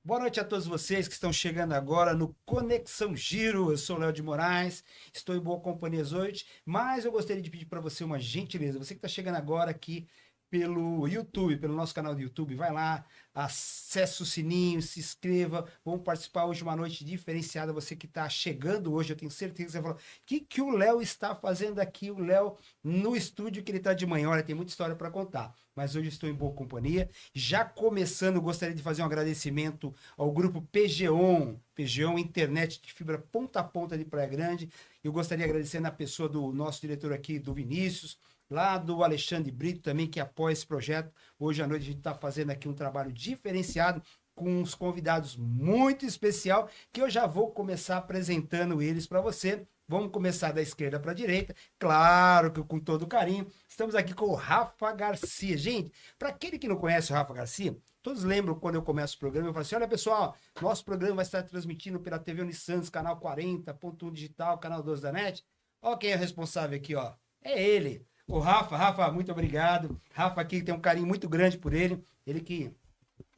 Boa noite a todos vocês que estão chegando agora no Conexão Giro. Eu sou o Léo de Moraes, estou em boa companhia hoje, mas eu gostaria de pedir para você uma gentileza. Você que está chegando agora aqui pelo YouTube, pelo nosso canal do YouTube, vai lá, acesse o sininho, se inscreva. Vamos participar hoje de uma noite diferenciada. Você que está chegando hoje, eu tenho certeza que você vai falar: o que o Léo está fazendo aqui? O Léo no estúdio que ele está de manhã. Olha, tem muita história para contar, mas hoje estou em boa companhia. Já começando, gostaria de fazer um agradecimento ao grupo PGON Internet de Fibra ponta a ponta de Praia Grande. Eu gostaria de agradecer na pessoa do nosso diretor aqui, do Vinícius, lá do Alexandre Brito também, que apoia esse projeto. Hoje à noite a gente está fazendo aqui um trabalho diferenciado com uns convidados muito especial, que eu já vou começar apresentando eles para você. Vamos começar da esquerda para a direita, claro que com todo carinho. Estamos aqui com o Rafa Garcia. Gente, para aquele que não conhece o Rafa Garcia, todos lembram quando eu começo o programa, eu falo assim: olha pessoal, nosso programa vai estar transmitindo pela TV Unissantos, canal 40, ponto 1 digital, canal 12 da NET. Ó quem é o responsável aqui, ó. É ele, o Rafa. Rafa, muito obrigado. Rafa aqui tem um carinho muito grande por ele. Ele que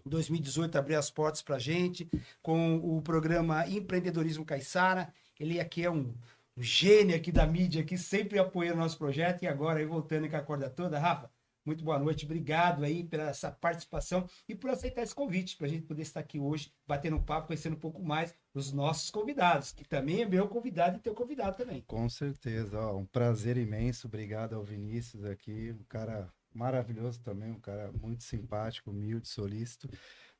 em 2018 abriu as portas para a gente com o programa Empreendedorismo Caiçara. Ele aqui é um gênio aqui da mídia, que sempre apoia o nosso projeto. E agora, aí voltando com a corda toda, Rafa, muito boa noite, obrigado aí pela essa participação e por aceitar esse convite, para a gente poder estar aqui hoje, batendo um papo, conhecendo um pouco mais os nossos convidados, que também é meu convidado e teu convidado também. Com certeza, ó, um prazer imenso, obrigado ao Vinícius aqui, um cara maravilhoso também, um cara muito simpático, humilde, solícito.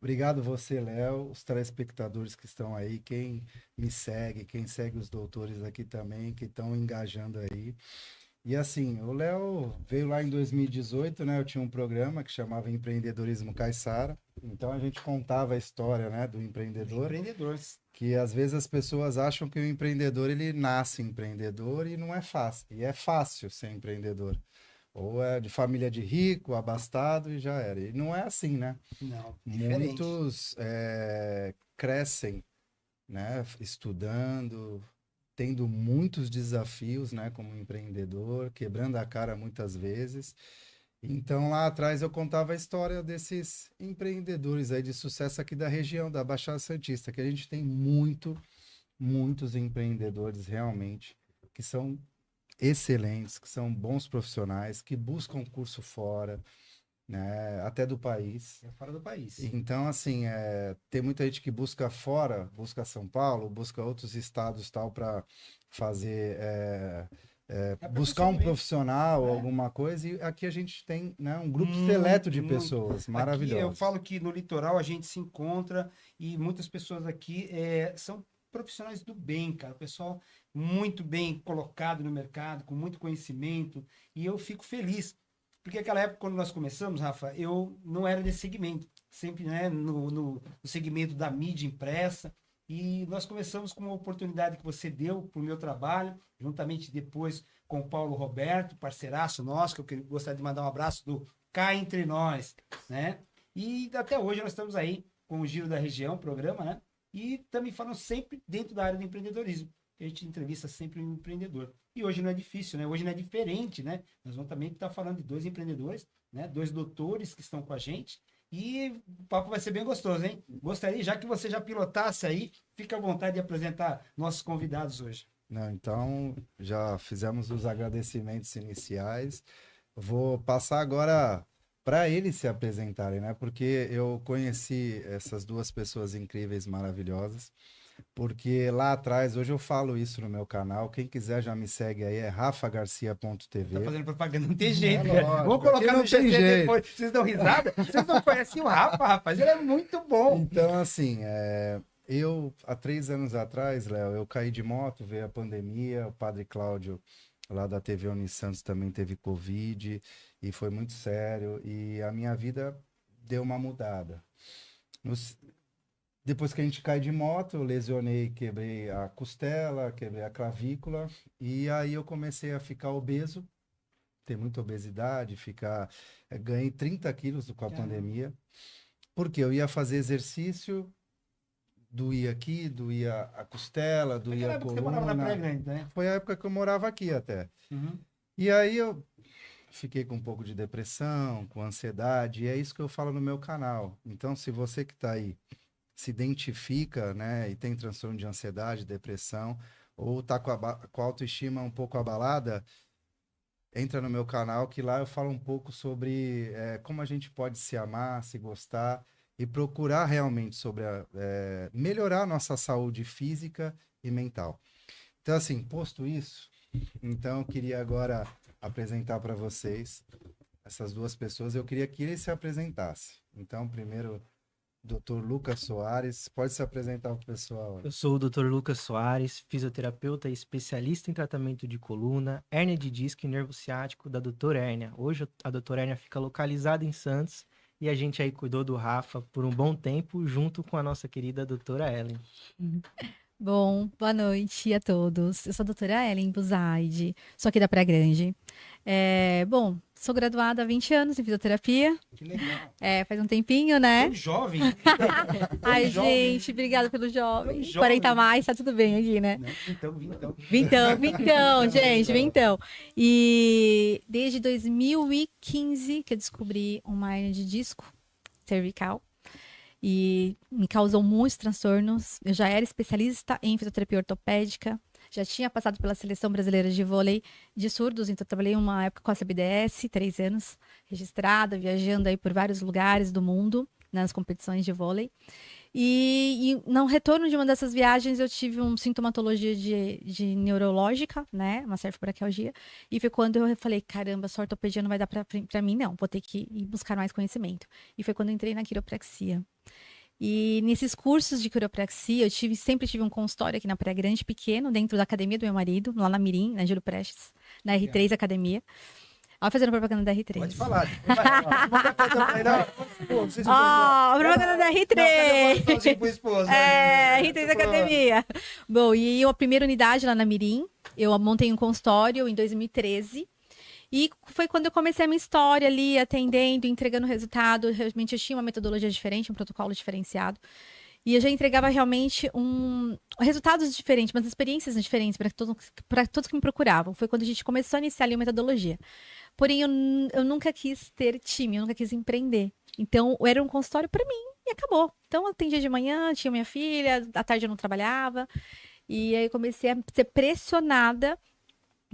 Obrigado você, Léo, os telespectadores que estão aí, quem me segue, quem segue os doutores aqui também, que estão engajando aí. E assim, o Léo veio lá em 2018, né? Eu tinha um programa que chamava Empreendedorismo Caiçara. Então a gente contava a história, né, do empreendedor, Empreendedores. que às vezes as pessoas acham que o empreendedor ele nasce empreendedor e não é fácil. E é fácil ser empreendedor. Ou é de família de rico, abastado e já era. E não é assim, né? Não, diferente. Muitos crescem, né, estudando, tendo muitos desafios, né, como empreendedor, quebrando a cara muitas vezes. Então, lá atrás eu contava a história desses empreendedores aí de sucesso aqui da região, da Baixada Santista, que a gente tem muitos empreendedores realmente que são excelentes, que são bons profissionais, que buscam curso fora, né, até do país. É fora do país. Então, assim, tem muita gente que busca fora, busca São Paulo, busca outros estados tal para fazer, buscar um Aperfeiçoamento, profissional, né? alguma coisa. E aqui a gente tem, né, um grupo seleto de Muito. pessoas Aqui eu maravilhosas. falo que no litoral a gente se encontra e muitas pessoas aqui são profissionais do bem, cara. O pessoal muito bem colocado no mercado, com muito conhecimento, e eu fico feliz. Porque aquela época, quando nós começamos, Rafa, eu não era desse segmento, sempre, né, no segmento da mídia impressa. E nós começamos com uma oportunidade que você deu para o meu trabalho, juntamente depois com o Paulo Roberto, parceiraço nosso, que gostaria de mandar um abraço do Cá Entre Nós, né? E até hoje nós estamos aí com o Giro da Região, programa, né? E também falando sempre dentro da área do empreendedorismo. A gente entrevista sempre um empreendedor. E hoje não é difícil, né? Hoje não é diferente, né? Nós vamos também estar falando de dois empreendedores, né? Dois doutores que estão com a gente. E o papo vai ser bem gostoso, hein? Gostaria, já que você já pilotasse aí, fica à vontade de apresentar nossos convidados hoje. Não, então, já fizemos os agradecimentos iniciais. Vou passar agora para eles se apresentarem, né? Porque eu conheci essas duas pessoas incríveis, maravilhosas. Porque lá atrás, hoje eu falo isso no meu canal. Quem quiser já me segue aí, é Tá rafagarcia.tv. fazendo propaganda, não tem É jeito, cara. Vou lógico, aqui colocar no não tem GC jeito. depois. Vocês dão risada? Vocês não conhecem o Rafa, rapaz. Ele é muito bom. Então, assim, eu, há 3 anos atrás, Léo, eu caí de moto, veio a pandemia, o Padre Cláudio, lá da TV Unisantos, também teve Covid, e foi muito sério, e a minha vida deu uma mudada. Nos- Depois que a gente cai de moto, eu lesionei, quebrei a costela, quebrei a clavícula, e aí eu comecei a ficar obeso, ter muita obesidade, ganhei 30 quilos com a Caramba. pandemia, porque eu ia fazer exercício, doía aqui, doía a costela, Foi doía aquela a época que você morava na Praia coluna. Grande, né? Foi a época que eu morava aqui até. Uhum. E aí eu fiquei com um pouco de depressão, com ansiedade, e é isso que eu falo no meu canal. Então, se você que está aí se identifica, né, e tem transtorno de ansiedade, depressão, ou tá com a autoestima um pouco abalada, entra no meu canal, que lá eu falo um pouco sobre como a gente pode se amar, se gostar e procurar realmente sobre melhorar a nossa saúde física e mental. Então, assim, posto isso, então eu queria agora apresentar para vocês essas duas pessoas. Eu queria que ele se apresentasse. Então, primeiro, Dr. Lucas Soares, pode se apresentar para o pessoal. Eu sou o Dr. Lucas Soares, fisioterapeuta e especialista em tratamento de coluna, hérnia de disco e nervo ciático da Doutora Hérnia. Hoje a Doutora Hérnia fica localizada em Santos e a gente aí cuidou do Rafa por um bom tempo, junto com a nossa querida Doutora Ellen. Bom, boa noite a todos. Eu sou a doutora Ellen Buzaide, sou aqui da Praia Grande. Bom, sou graduada há 20 anos em fisioterapia. Que legal. Faz um tempinho, né? Tão jovem. Ai, jovem. gente, obrigada pelo jovem. Tão jovem. 40 a mais, tá tudo bem aqui, né? Então. Vintão, gente, vintão. E desde 2015 que eu descobri uma hérnia de disco cervical. E me causou muitos transtornos. Eu já era especialista em fisioterapia ortopédica, já tinha passado pela Seleção Brasileira de Vôlei de Surdos, então trabalhei uma época com a CBDS, 3 anos, registrada, viajando aí por vários lugares do mundo, nas competições de vôlei. E no retorno de uma dessas viagens, eu tive uma sintomatologia de neurológica, né, uma cervicobraquialgia, e foi quando eu falei, caramba, essa ortopedia não vai dar pra mim, não, vou ter que ir buscar mais conhecimento. E foi quando eu entrei na quiropraxia. E nesses cursos de quiropraxia, sempre tive um consultório aqui na Praia Grande, pequeno, dentro da academia do meu marido, lá na Mirim, na Júlio Prestes, na R3 Academia. Olha, fazendo propaganda da R3. Pode falar. Propaganda da R3. R3 Academia. Bom, e a primeira unidade lá na Mirim, eu montei um consultório em 2013. E foi quando eu comecei a minha história ali, atendendo, entregando resultado. Realmente eu tinha uma metodologia diferente, um protocolo diferenciado. E eu já entregava realmente resultados diferentes, mas experiências diferentes para todos que me procuravam. Foi quando a gente começou a iniciar ali a metodologia. Porém, eu nunca quis ter time, eu nunca quis empreender. Então, era um consultório para mim e acabou. Então, eu atendia de manhã, tinha minha filha, à tarde eu não trabalhava. E aí eu comecei a ser pressionada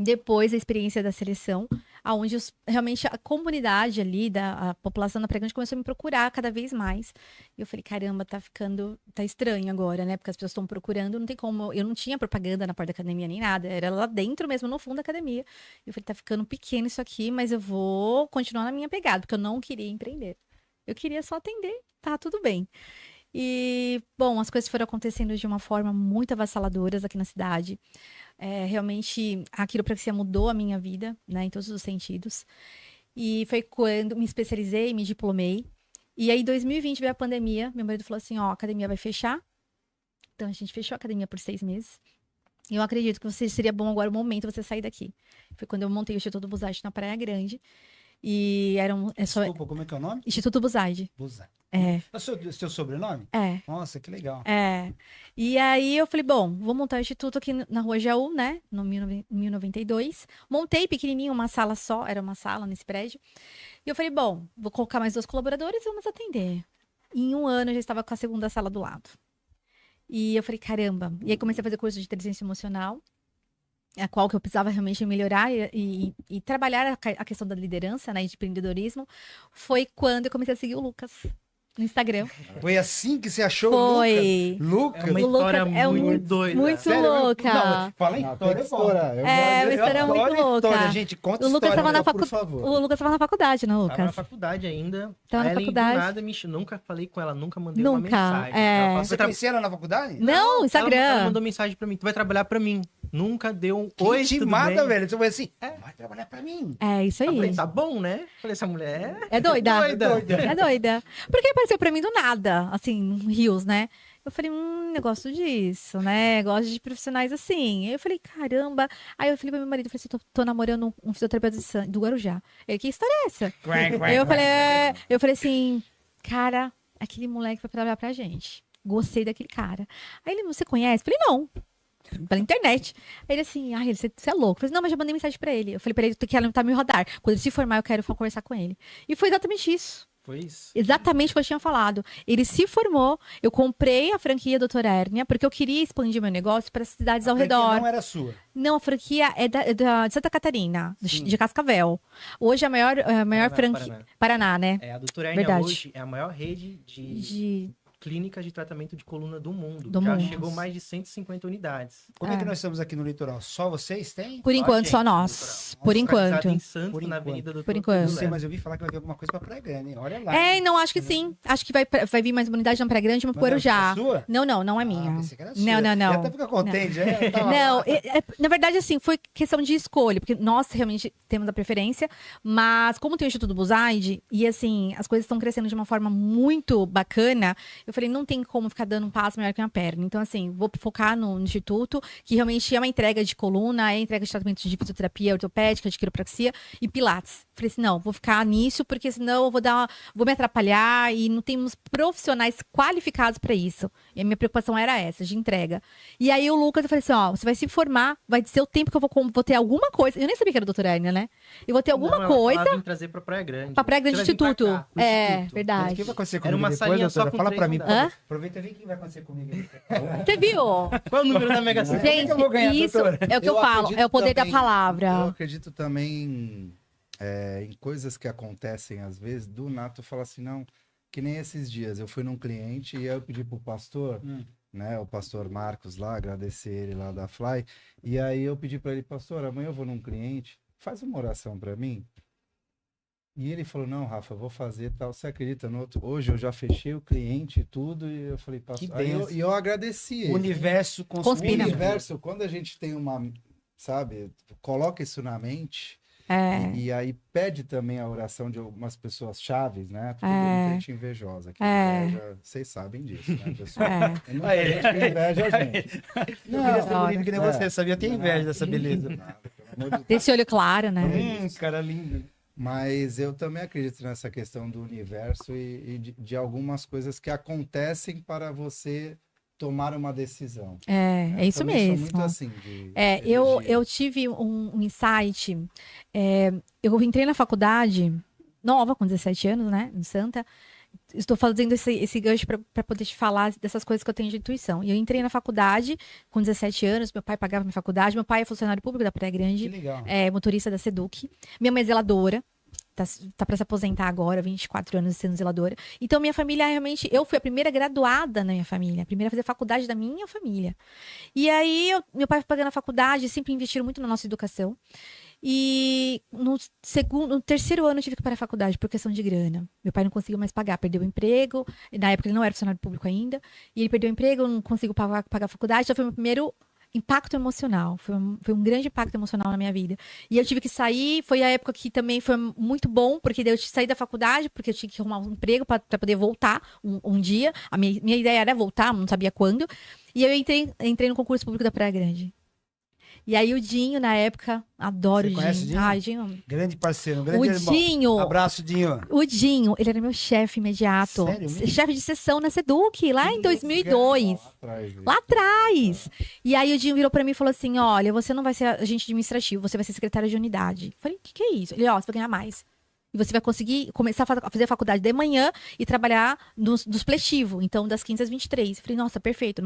depois da experiência da seleção, onde realmente a comunidade ali, a população da Praia Grande começou a me procurar cada vez mais. E eu falei, caramba, tá estranho agora, né? Porque as pessoas estão procurando, não tem como. Eu não tinha propaganda na porta da academia nem nada, era lá dentro mesmo, no fundo da academia. E eu falei, tá ficando pequeno isso aqui, mas eu vou continuar na minha pegada, porque eu não queria empreender. Eu queria só atender, tá tudo bem. E, bom, as coisas foram acontecendo de uma forma muito avassaladora aqui na cidade. Realmente, a quiropraxia mudou a minha vida, né, em todos os sentidos. E foi quando me especializei, me diplomei. E aí, em 2020, veio a pandemia. Meu marido falou assim, a academia vai fechar. Então, a gente fechou a academia por 6 meses. E eu acredito que seria bom agora o momento você sair daqui. Foi quando eu montei o Instituto Buzaide na Praia Grande. E Desculpa, como é que é o nome? Instituto Buzaide. Buzaide. É o seu sobrenome? É. Nossa, que legal. E aí eu falei, bom, vou montar o instituto aqui na Rua Jaú, né? No 1092. Montei pequenininho, uma sala só, era uma sala nesse prédio. E eu falei, bom, vou colocar mais 2 colaboradores e vamos atender. E em 1 ano eu já estava com a segunda sala do lado. E eu falei, caramba. E aí comecei a fazer curso de inteligência emocional, a qual que eu precisava realmente melhorar e trabalhar a questão da liderança, né, de empreendedorismo. Foi quando eu comecei a seguir o Lucas no Instagram. Foi assim que você achou Foi. o Lucas? É uma história Lucas muito doida. Muito Sério? louca. Não, fala em história, Uma história muito louca. Gente, conta O Lucas história, estava por favor. O Lucas estava na faculdade, não, Tava na Lucas? faculdade ainda. Tava na A Ellen, faculdade. do nada, nunca falei com ela, nunca mandei uma Nunca, mensagem. é. Ela falou, Você conhecia ela na faculdade? Não, Instagram. Ela mandou mensagem pra mim, tu vai trabalhar pra mim. Nunca deu um Que oi, tudo intimada, bem? velho. Você foi assim, vai trabalhar pra mim. É isso Eu falei, aí. tá bom, né? Falei, essa mulher É doida. doida. É doida. Porque apareceu pra mim do nada, assim, no Rios, né? Eu falei, eu gosto disso, né? Gosto de profissionais assim. Aí eu falei, caramba. Aí eu falei pro meu marido, eu falei assim, tô namorando um fisioterapeuta do Guarujá. Ele, que história é essa? Eu falei assim, cara, aquele moleque vai trabalhar pra gente. Gostei daquele cara. Aí ele, você conhece? Eu falei, não. Pela internet. Aí ele assim, você é louco. Eu falei, não, mas já mandei mensagem pra ele. Eu falei pra ele que ela tá me radar. Quando ele se formar, eu quero conversar com ele. E foi exatamente isso. Foi isso. Exatamente o que eu tinha falado. Ele se formou, eu comprei a franquia Doutora Hérnia, porque eu queria expandir meu negócio para as cidades ao redor. Não era sua. Não, a franquia é de Santa Catarina, Sim. de Cascavel. Hoje a maior franquia... Paraná, né? A Doutora Hérnia Verdade. hoje é a maior rede de clínicas de tratamento de coluna do mundo. Do Já mundo. chegou mais de 150 unidades. Como é que nós estamos aqui no litoral? Só vocês têm? Por enquanto, gente, só no nós. litoral. Por Localizado enquanto. em Santos, Por na enquanto. Avenida do Por enquanto. Não sei, mas eu vi falar que vai vir alguma coisa pra Praia Grande, hein? Olha lá. Não, acho que sim. Acho que vai vir mais uma unidade na Praia Grande, uma Mas não é Guarujá. sua? Não é minha. Pensei que era sua. Não. Já até fica contente, já tava Não, lá. na verdade, assim, foi questão de escolha, porque nós realmente temos a preferência, mas como tem o Instituto Buzaide, e assim, as coisas estão crescendo de uma forma muito bacana, eu falei, não tem como ficar dando um passo maior que uma perna. Então, assim, vou focar no Instituto, que realmente é uma entrega de coluna, é entrega de tratamento de fisioterapia ortopédica, de quiropraxia e pilates. Falei assim, não, vou ficar nisso, porque senão eu vou me atrapalhar e não temos profissionais qualificados para isso. E a minha preocupação era essa, de entrega. E aí o Lucas, eu falei assim, ó, você vai se formar, vai ser o tempo que eu vou ter alguma coisa. Eu nem sabia que era doutora Hérnia, né? Eu vou ter alguma coisa Em trazer pra Praia Grande. pra Praia Grande Você vai vir pra Instituto. cá, pro É, Instituto. O verdade. que vai acontecer Era comigo uma depois, salinha só doutora? com Fala pra 3 mim. unidades. Aproveita e vê o que vai acontecer comigo. Você viu? Qual é o número da Mega Sena? Gente, eu vou ganhar, isso doutora? é o que eu falo, acredito é o poder também- da Eu palavra. acredito também em coisas que acontecem às vezes, do nato fala assim, não, que nem esses dias, eu fui num cliente e aí eu pedi pro pastor, né, o pastor Marcos lá, agradecer ele lá da Fly, e aí eu pedi para ele, pastor, amanhã eu vou num cliente, faz uma oração para mim. E ele falou, não, Rafa, eu vou fazer tal. Você acredita? Hoje eu já fechei o cliente e tudo, e eu falei, pastor. Aí benção. eu agradeci O ele. universo O Conspira. universo, quando a gente tem uma, sabe, coloca isso na mente, É. e aí pede também a oração de algumas pessoas chaves, né? Porque É. tem gente invejosa, que É. inveja, vocês sabem disso, né, pessoal? É. Tem muita gente que inveja a gente. Eu queria ser Não, bonito que nem é. você, sabia? Tem inveja dessa beleza. Nada, pelo amor de Deus. Desse olho claro, né? Cara lindo. Mas eu também acredito nessa questão do universo e de algumas coisas que acontecem para você tomar uma decisão. É isso Também sou mesmo. muito assim de Eu tive um insight. Eu entrei na faculdade nova, com 17 anos, né? Em Santa. Estou fazendo esse gancho para poder te falar dessas coisas que eu tenho de intuição. E eu entrei na faculdade com 17 anos, meu pai pagava minha faculdade, meu pai é funcionário público da Praia Que Grande, legal. é motorista da Seduc. Minha mãe é zeladora, tá para se aposentar agora, 24 anos sendo zeladora. Então, minha família realmente, eu fui a primeira graduada na minha família, a primeira a fazer faculdade da minha família. E aí, meu pai foi pagando a faculdade, sempre investiram muito na nossa educação. E no terceiro ano eu tive que parar a faculdade por questão de grana. Meu pai não conseguiu mais pagar, perdeu o emprego. Na época ele não era funcionário público ainda. E ele perdeu o emprego, não conseguiu pagar a faculdade. Então foi o meu primeiro impacto emocional. Foi um grande impacto emocional na minha vida. E eu tive que sair. Foi a época que também foi muito bom, porque daí eu saí da faculdade, porque eu tinha que arrumar um emprego para poder voltar um dia. A minha ideia era voltar, não sabia quando. E eu entrei no concurso público da Praia Grande. E aí o Dinho, na época, adoro Você o conhece o Dinho. Dinho? Ai, Dinho. Grande parceiro, um O grande irmão. Dinho, Abraço, Dinho. o Dinho, ele era meu chefe imediato. Sério mesmo? Chefe de sessão na Seduc, lá em 2002. Lá atrás. E aí o Dinho virou pra mim e falou assim, olha, você não vai ser agente administrativo, você vai ser secretária de unidade. Eu falei, o que é isso? Ele, você vai ganhar mais. E você vai conseguir começar a fazer a faculdade de manhã e trabalhar dos pletivos. Então, das 15 às 23. Eu falei, nossa, perfeito.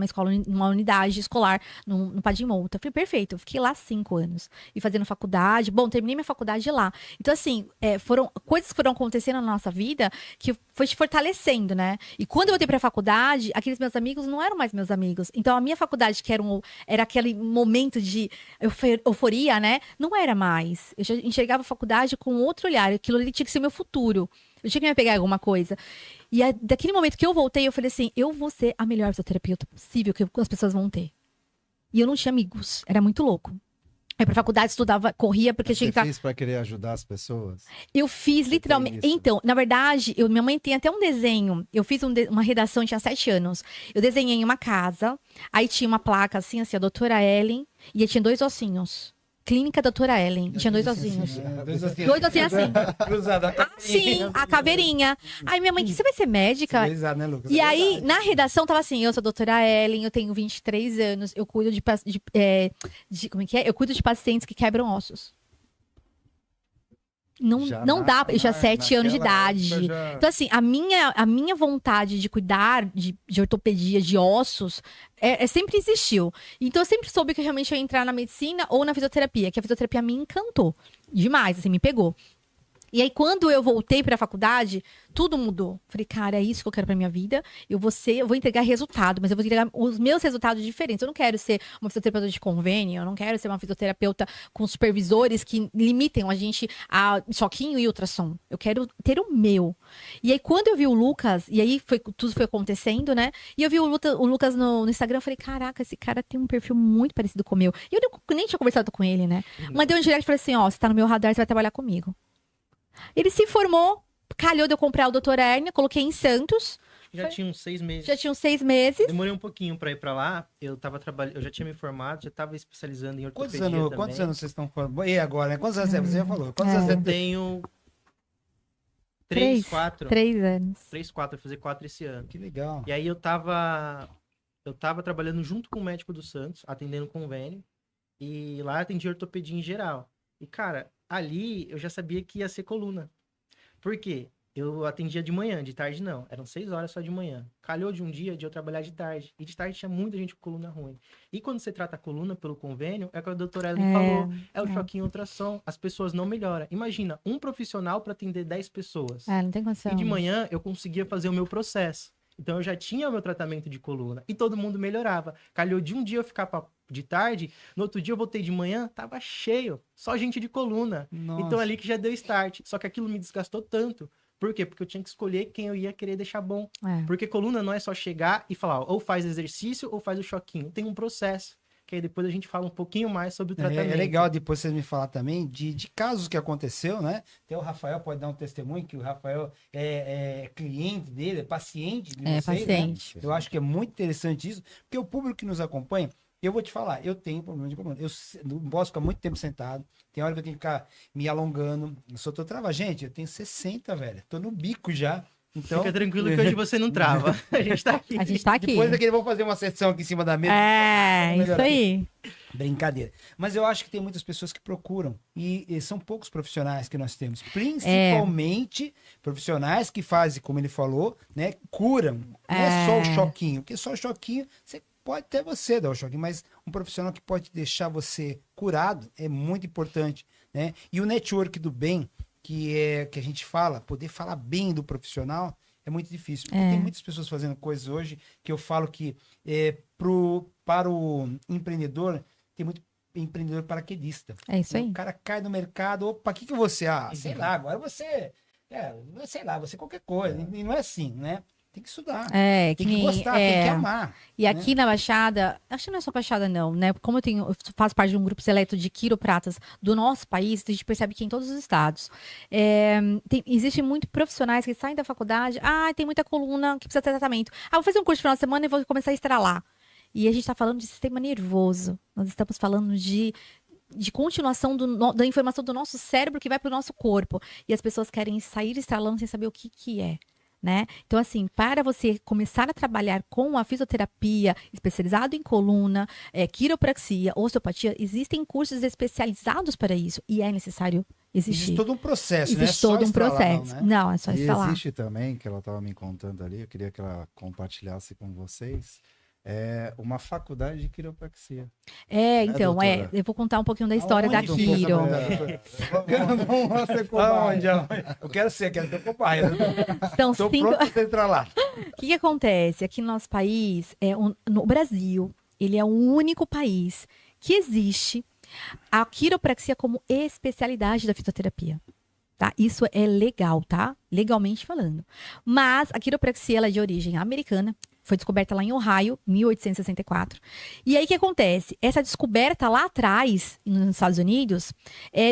Numa unidade escolar, no Padim Mouta. Eu falei, perfeito. Eu fiquei lá 5 anos. E fazendo faculdade. Bom, terminei minha faculdade lá. Então, assim, foram coisas que foram acontecendo na nossa vida que foi te fortalecendo, né? E quando eu voltei pra faculdade, aqueles meus amigos não eram mais meus amigos. Então, a minha faculdade, que era aquele momento de euforia, né? Não era mais. Eu já enxergava a faculdade com outro olhar. Aquilo ali tinha que ser meu futuro. Eu tinha que me pegar em alguma coisa. E daquele momento que eu voltei, eu falei assim, eu vou ser a melhor fisioterapeuta possível que as pessoas vão ter. E eu não tinha amigos. Era muito louco. Eu pra faculdade estudava, corria, porque tinha que estar... Você fez para querer ajudar as pessoas? Eu fiz literalmente. tem isso? Então, na verdade, minha mãe tem até um desenho. Eu fiz uma redação, tinha 7 anos. Eu desenhei uma casa, aí tinha uma placa assim, a doutora Ellen, e aí tinha 2 ossinhos. Clínica Doutora Ellen. Tinha 2 ossinhos. Dois ossinhos. 2 ossinhos assim. Cruzado. Sim, a caveirinha. Aí minha mãe, você vai ser médica? Risada, né, Lucas? E aí, na redação, tava assim, eu sou a doutora Ellen, eu tenho 23 anos, eu cuido como é que é? Eu cuido de pacientes que quebram ossos. Não dá, eu tinha 7 anos de idade. Então, assim, a minha vontade de cuidar de ortopedia, de ossos, sempre existiu. Então, eu sempre soube que realmente eu ia entrar na medicina ou na fisioterapia, que a fisioterapia me encantou demais, assim, me pegou. E aí, quando eu voltei para a faculdade, tudo mudou. Falei, cara, é isso que eu quero para minha vida. Eu vou entregar resultado, mas eu vou entregar os meus resultados diferentes. Eu não quero ser uma fisioterapeuta de convênio, eu não quero ser uma fisioterapeuta com supervisores que limitem a gente a choquinho e ultrassom. Eu quero ter o meu. E aí, quando eu vi o Lucas, e aí tudo foi acontecendo, né? E eu vi o Lucas no Instagram, eu falei, caraca, esse cara tem um perfil muito parecido com o meu. E eu nem tinha conversado com ele, né? Mandei um direct e falei assim, ó, você tá no meu radar, você vai trabalhar comigo. Ele se formou, calhou de eu comprar o Dr. Hérnia, coloquei em Santos. Já tinha uns 6 meses. Já tinha uns 6 meses. Demorei um pouquinho pra ir pra lá. Eu tava trabalhando, eu já tinha me formado, já tava especializando em ortopedia também. Quantos anos vocês estão formando? E agora, né? Quantos anos você já falou? Quantos anos Eu tenho 3, 4. 3 anos. 3, 4, vou fazer 4 esse ano. Que legal. E aí eu tava trabalhando junto com o médico do Santos, atendendo convênio. E lá eu atendi ortopedia em geral. E, cara, ali eu já sabia que ia ser coluna. Por quê? Eu atendia de manhã, de tarde não. Eram 6 horas só de manhã. Calhou de um dia de eu trabalhar de tarde. E de tarde tinha muita gente com coluna ruim. E quando você trata a coluna pelo convênio, é o que a doutora Ellen falou. É o choquinho ultrassom. As pessoas não melhoram. Imagina, um profissional para atender 10 pessoas. Não tem condição. E de manhã eu conseguia fazer o meu processo. Então eu já tinha o meu tratamento de coluna. E todo mundo melhorava. Calhou de um dia eu ficar de tarde, no outro dia eu voltei de manhã, tava cheio. Só gente de coluna. Nossa. Então ali que já deu start. Só que aquilo me desgastou tanto. Por quê? Porque eu tinha que escolher quem eu ia querer deixar bom. Porque coluna não é só chegar e falar, ó, ou faz exercício ou faz o choquinho. Tem um processo. Que aí depois a gente fala um pouquinho mais sobre o tratamento. É legal depois vocês me falar também de casos que aconteceu, né? Até o Rafael pode dar um testemunho, que o Rafael é cliente dele, é paciente de vocês, paciente. Né? Eu acho que é muito interessante isso, porque o público que nos acompanha, eu vou te falar, eu tenho problema de coluna. Eu não posso ficar muito tempo sentado. Tem hora que eu tenho que ficar me alongando. Eu só tô travando. Gente, eu tenho 60, velho. Tô no bico já. Então... Fica tranquilo que hoje você não trava. A gente tá aqui. A gente tá aqui. Depois daqui eu vou fazer uma sessão aqui em cima da mesa. Isso aí. Brincadeira. Mas eu acho que tem muitas pessoas que procuram. E são poucos profissionais que nós temos. Principalmente profissionais que fazem, como ele falou, né? Curam. Não é só o choquinho. Porque só o choquinho, você pode até você dar o choquinho, mas um profissional que pode deixar você curado é muito importante, né? E o network do bem, que a gente fala, poder falar bem do profissional é muito difícil. Porque tem muitas pessoas fazendo coisas hoje que eu falo que para o empreendedor, tem muito empreendedor paraquedista. É isso aí. O cara cai no mercado, opa, o que você... sei lá, agora você... sei lá, você qualquer coisa. E não é assim, né? Tem que estudar. Tem que gostar, tem que amar. E aqui na Baixada, acho que não é só Baixada não, né? Como eu faço parte de um grupo seleto de quiropratas do nosso país, a gente percebe que em todos os estados existem muitos profissionais que saem da faculdade, tem muita coluna que precisa ter tratamento. Vou fazer um curso de final de semana e vou começar a estralar. E a gente está falando de sistema nervoso. Nós estamos falando de continuação da informação do nosso cérebro que vai para o nosso corpo. E as pessoas querem sair estralando sem saber o que é. Né? Então, assim, para você começar a trabalhar com a fisioterapia especializado em coluna, quiropraxia, osteopatia, existem cursos especializados para isso e é necessário existir. Existe todo um processo, né? Existe todo um processo. Não, é só estralar. E existe também, que ela estava me contando ali, eu queria que ela compartilhasse com vocês, uma faculdade de quiropraxia. Então, eu vou contar um pouquinho da história da Quiro. Eu quero ser cobaia. São Estou 5... pronto para entrar lá. O que acontece? Aqui no nosso país, no Brasil, ele é o único país que existe a quiropraxia como especialidade da fisioterapia. Tá? Isso é legal, tá? Legalmente falando. Mas a quiropraxia ela é de origem americana. Foi descoberta lá em Ohio, 1864. E aí, o que acontece? Essa descoberta lá atrás, nos Estados Unidos,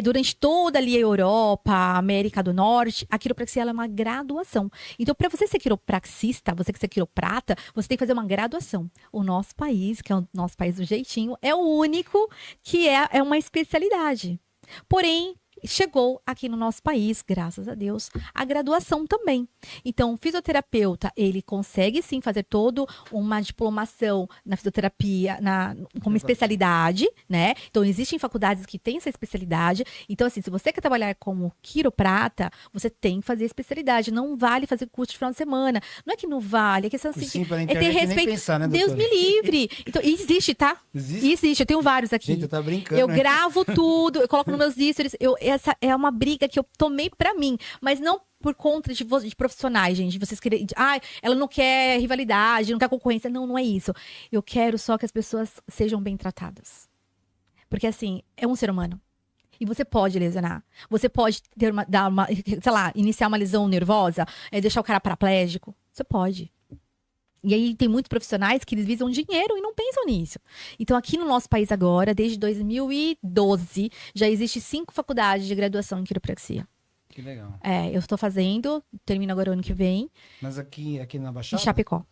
durante toda ali a Europa, a América do Norte, a quiropraxia ela é uma graduação. Então, para você ser quiropraxista, você que ser quiroprata, você tem que fazer uma graduação. O nosso país, que é o nosso país do jeitinho, é o único que é uma especialidade. Porém, chegou aqui no nosso país, graças a Deus, a graduação também. Então, o fisioterapeuta, ele consegue sim fazer toda uma diplomação na fisioterapia, como especialidade, né? Então, existem faculdades que têm essa especialidade. Então, assim, se você quer trabalhar como quiroprata, você tem que fazer especialidade. Não vale fazer curso de final de semana. Não é que não vale, é questão assim, Sim, pela é ter internet nem respeito. pensar, né, Deus doutora? me livre. Então, existe, tá? Existe, eu tenho vários aqui. Gente, tá brincando, Eu né? gravo tudo, eu coloco nos meus stories. Essa é uma briga que eu tomei pra mim, mas não por conta de profissionais, gente. Vocês querem. Ela não quer rivalidade, não quer concorrência. Não, não é isso. Eu quero só que as pessoas sejam bem tratadas. Porque, assim, é um ser humano. E você pode lesionar. Você pode iniciar uma lesão nervosa, deixar o cara paraplégico. Você pode. E aí tem muitos profissionais que eles visam dinheiro e não pensam nisso. Então, aqui no nosso país agora, desde 2012, já existe 5 faculdades de graduação em quiropraxia. Que legal. Eu estou fazendo, termino agora o ano que vem, Mas aqui na em Baixada? Chapecó.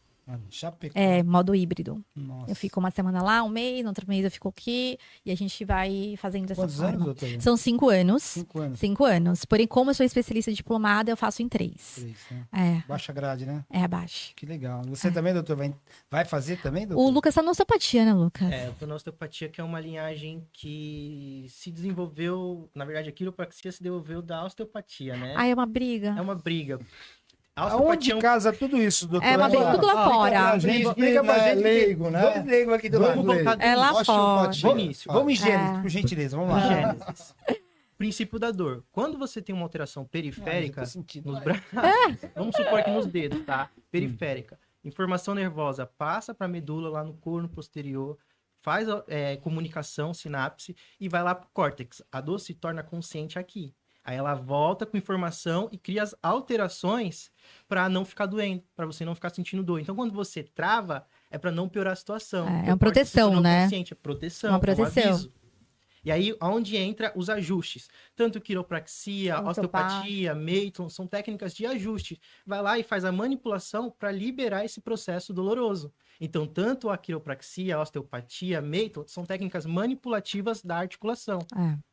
Chapecó. Modo híbrido. Nossa. Eu fico uma semana lá, um mês, no outro mês eu fico aqui, e a gente vai fazendo dessa Quantos forma. anos, doutora? São 5 anos. 5 anos. 5 anos. Porém, como eu sou especialista diplomada, eu faço em 3. 3, né? É, Baixa grade, né? abaixo. Que legal. Você também, doutor, vai fazer também, doutor? O Lucas tá na osteopatia, né, Lucas? Eu tô na osteopatia, que é uma linhagem que se desenvolveu, na verdade, a quiropraxia se desenvolveu da osteopatia, né? É uma briga. É uma briga. A Aonde osteopatia casa tudo isso, doutor? É uma briga, tudo lá fora. A gente Explica pra gente, leigo, né? Dois leigos aqui do Vamos lado. voltar do É lá início. fora. Do início. Vamos em Gênesis, por gentileza. Vamos lá. Gênesis. Princípio da dor. Quando você tem uma alteração periférica nos braços, vamos supor que nos dedos, tá? Periférica. Informação nervosa passa para a medula lá no corno posterior, faz comunicação, sinapse e vai lá pro córtex. A dor se torna consciente aqui. Aí ela volta com informação e cria as alterações para não ficar doendo, para você não ficar sentindo dor. Então, quando você trava, é para não piorar a situação. É uma proteção, né? É proteção, Uma proteção. É um aviso. E aí, onde entra os ajustes. Tanto quiropraxia, osteopatia, Maitland, são técnicas de ajuste. Vai lá e faz a manipulação para liberar esse processo doloroso. Então, tanto a quiropraxia, a osteopatia, Maitland, são técnicas manipulativas da articulação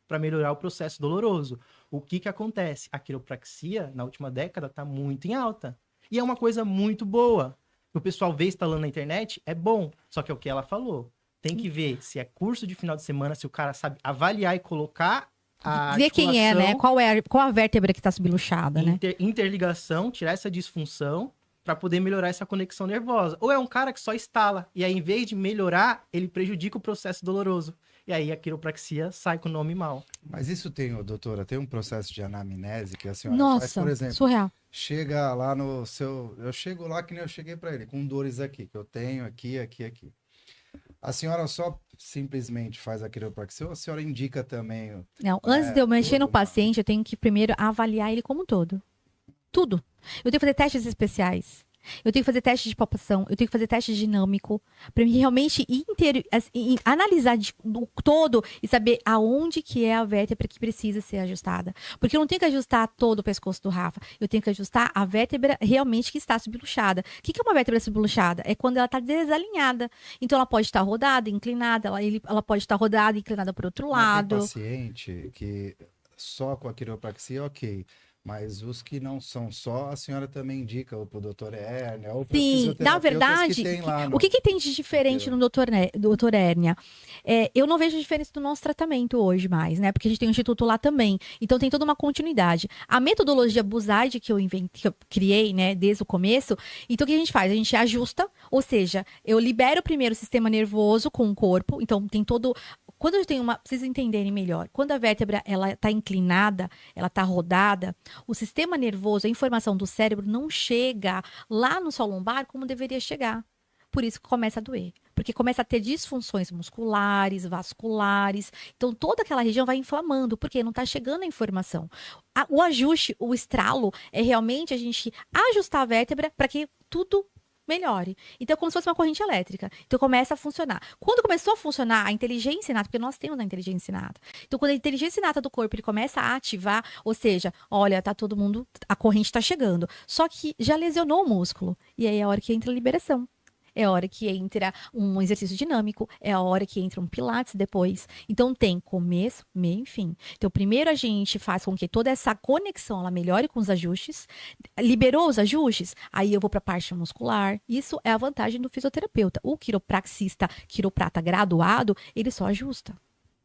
para melhorar o processo doloroso. O que acontece? A quiropraxia, na última década, está muito em alta. E é uma coisa muito boa. O pessoal vê instalando na internet, é bom. Só que é o que ela falou. Tem que ver se é curso de final de semana, se o cara sabe avaliar e colocar a ver quem é, né? Qual a vértebra que está subluxada, né? Interligação, tirar essa disfunção para poder melhorar essa conexão nervosa. Ou é um cara que só instala, e aí, em vez de melhorar, ele prejudica o processo doloroso. E aí a quiropraxia sai com o nome mal. Mas isso doutora, tem um processo de anamnese que a senhora faz, por exemplo. Surreal. Chega lá no seu... Eu chego lá que nem eu cheguei para ele, com dores aqui, que eu tenho aqui. A senhora só simplesmente faz a quiropraxia ou a senhora indica também? Não, antes de eu mexer no paciente, eu tenho que primeiro avaliar ele como um todo. Tudo. Eu tenho que fazer testes especiais. Eu tenho que fazer teste de palpação, eu tenho que fazer teste dinâmico, para mim realmente analisar do todo e saber aonde que é a vértebra que precisa ser ajustada. Porque eu não tenho que ajustar todo o pescoço do Rafa, eu tenho que ajustar a vértebra realmente que está subluxada. O que é uma vértebra subluxada? É quando ela está desalinhada. Então ela pode estar rodada, inclinada, ela pode estar rodada, inclinada para o outro lado. Tem paciente que só com a quiropraxia, ok. Mas os que não são só, a senhora também indica ou pro doutor Hérnia, ou pro Sim, na verdade, que tem lá no... o que tem de diferente no doutor Hérnia? Eu não vejo diferença do nosso tratamento hoje mais, né? Porque a gente tem um instituto lá também. Então tem toda uma continuidade. A metodologia Buzaide que eu criei, né, desde o começo, então o que a gente faz? A gente ajusta, ou seja, eu libero primeiro o sistema nervoso com o corpo, então tem todo... Quando eu tenho pra vocês entenderem melhor, quando a vértebra ela está inclinada, ela está rodada, o sistema nervoso, a informação do cérebro não chega lá no solo lombar como deveria chegar. Por isso que começa a doer. Porque começa a ter disfunções musculares, vasculares. Então, toda aquela região vai inflamando, porque não está chegando a informação. O ajuste, o estralo, é realmente a gente ajustar a vértebra para que tudo melhore. Então, é como se fosse uma corrente elétrica. Então, começa a funcionar. Quando começou a funcionar a inteligência inata, porque nós temos a inteligência inata. Então, quando a inteligência inata do corpo ele começa a ativar, ou seja, olha, tá todo mundo, a corrente tá chegando. Só que já lesionou o músculo. E aí é a hora que entra a liberação. é a hora que entra um exercício dinâmico, é a hora que entra um pilates depois. Então tem começo, meio e fim. Então primeiro a gente faz com que toda essa conexão ela melhore com os ajustes, liberou os ajustes, aí eu vou para a parte muscular. Isso é a vantagem do fisioterapeuta. O quiropraxista, quiroprata graduado, ele só ajusta.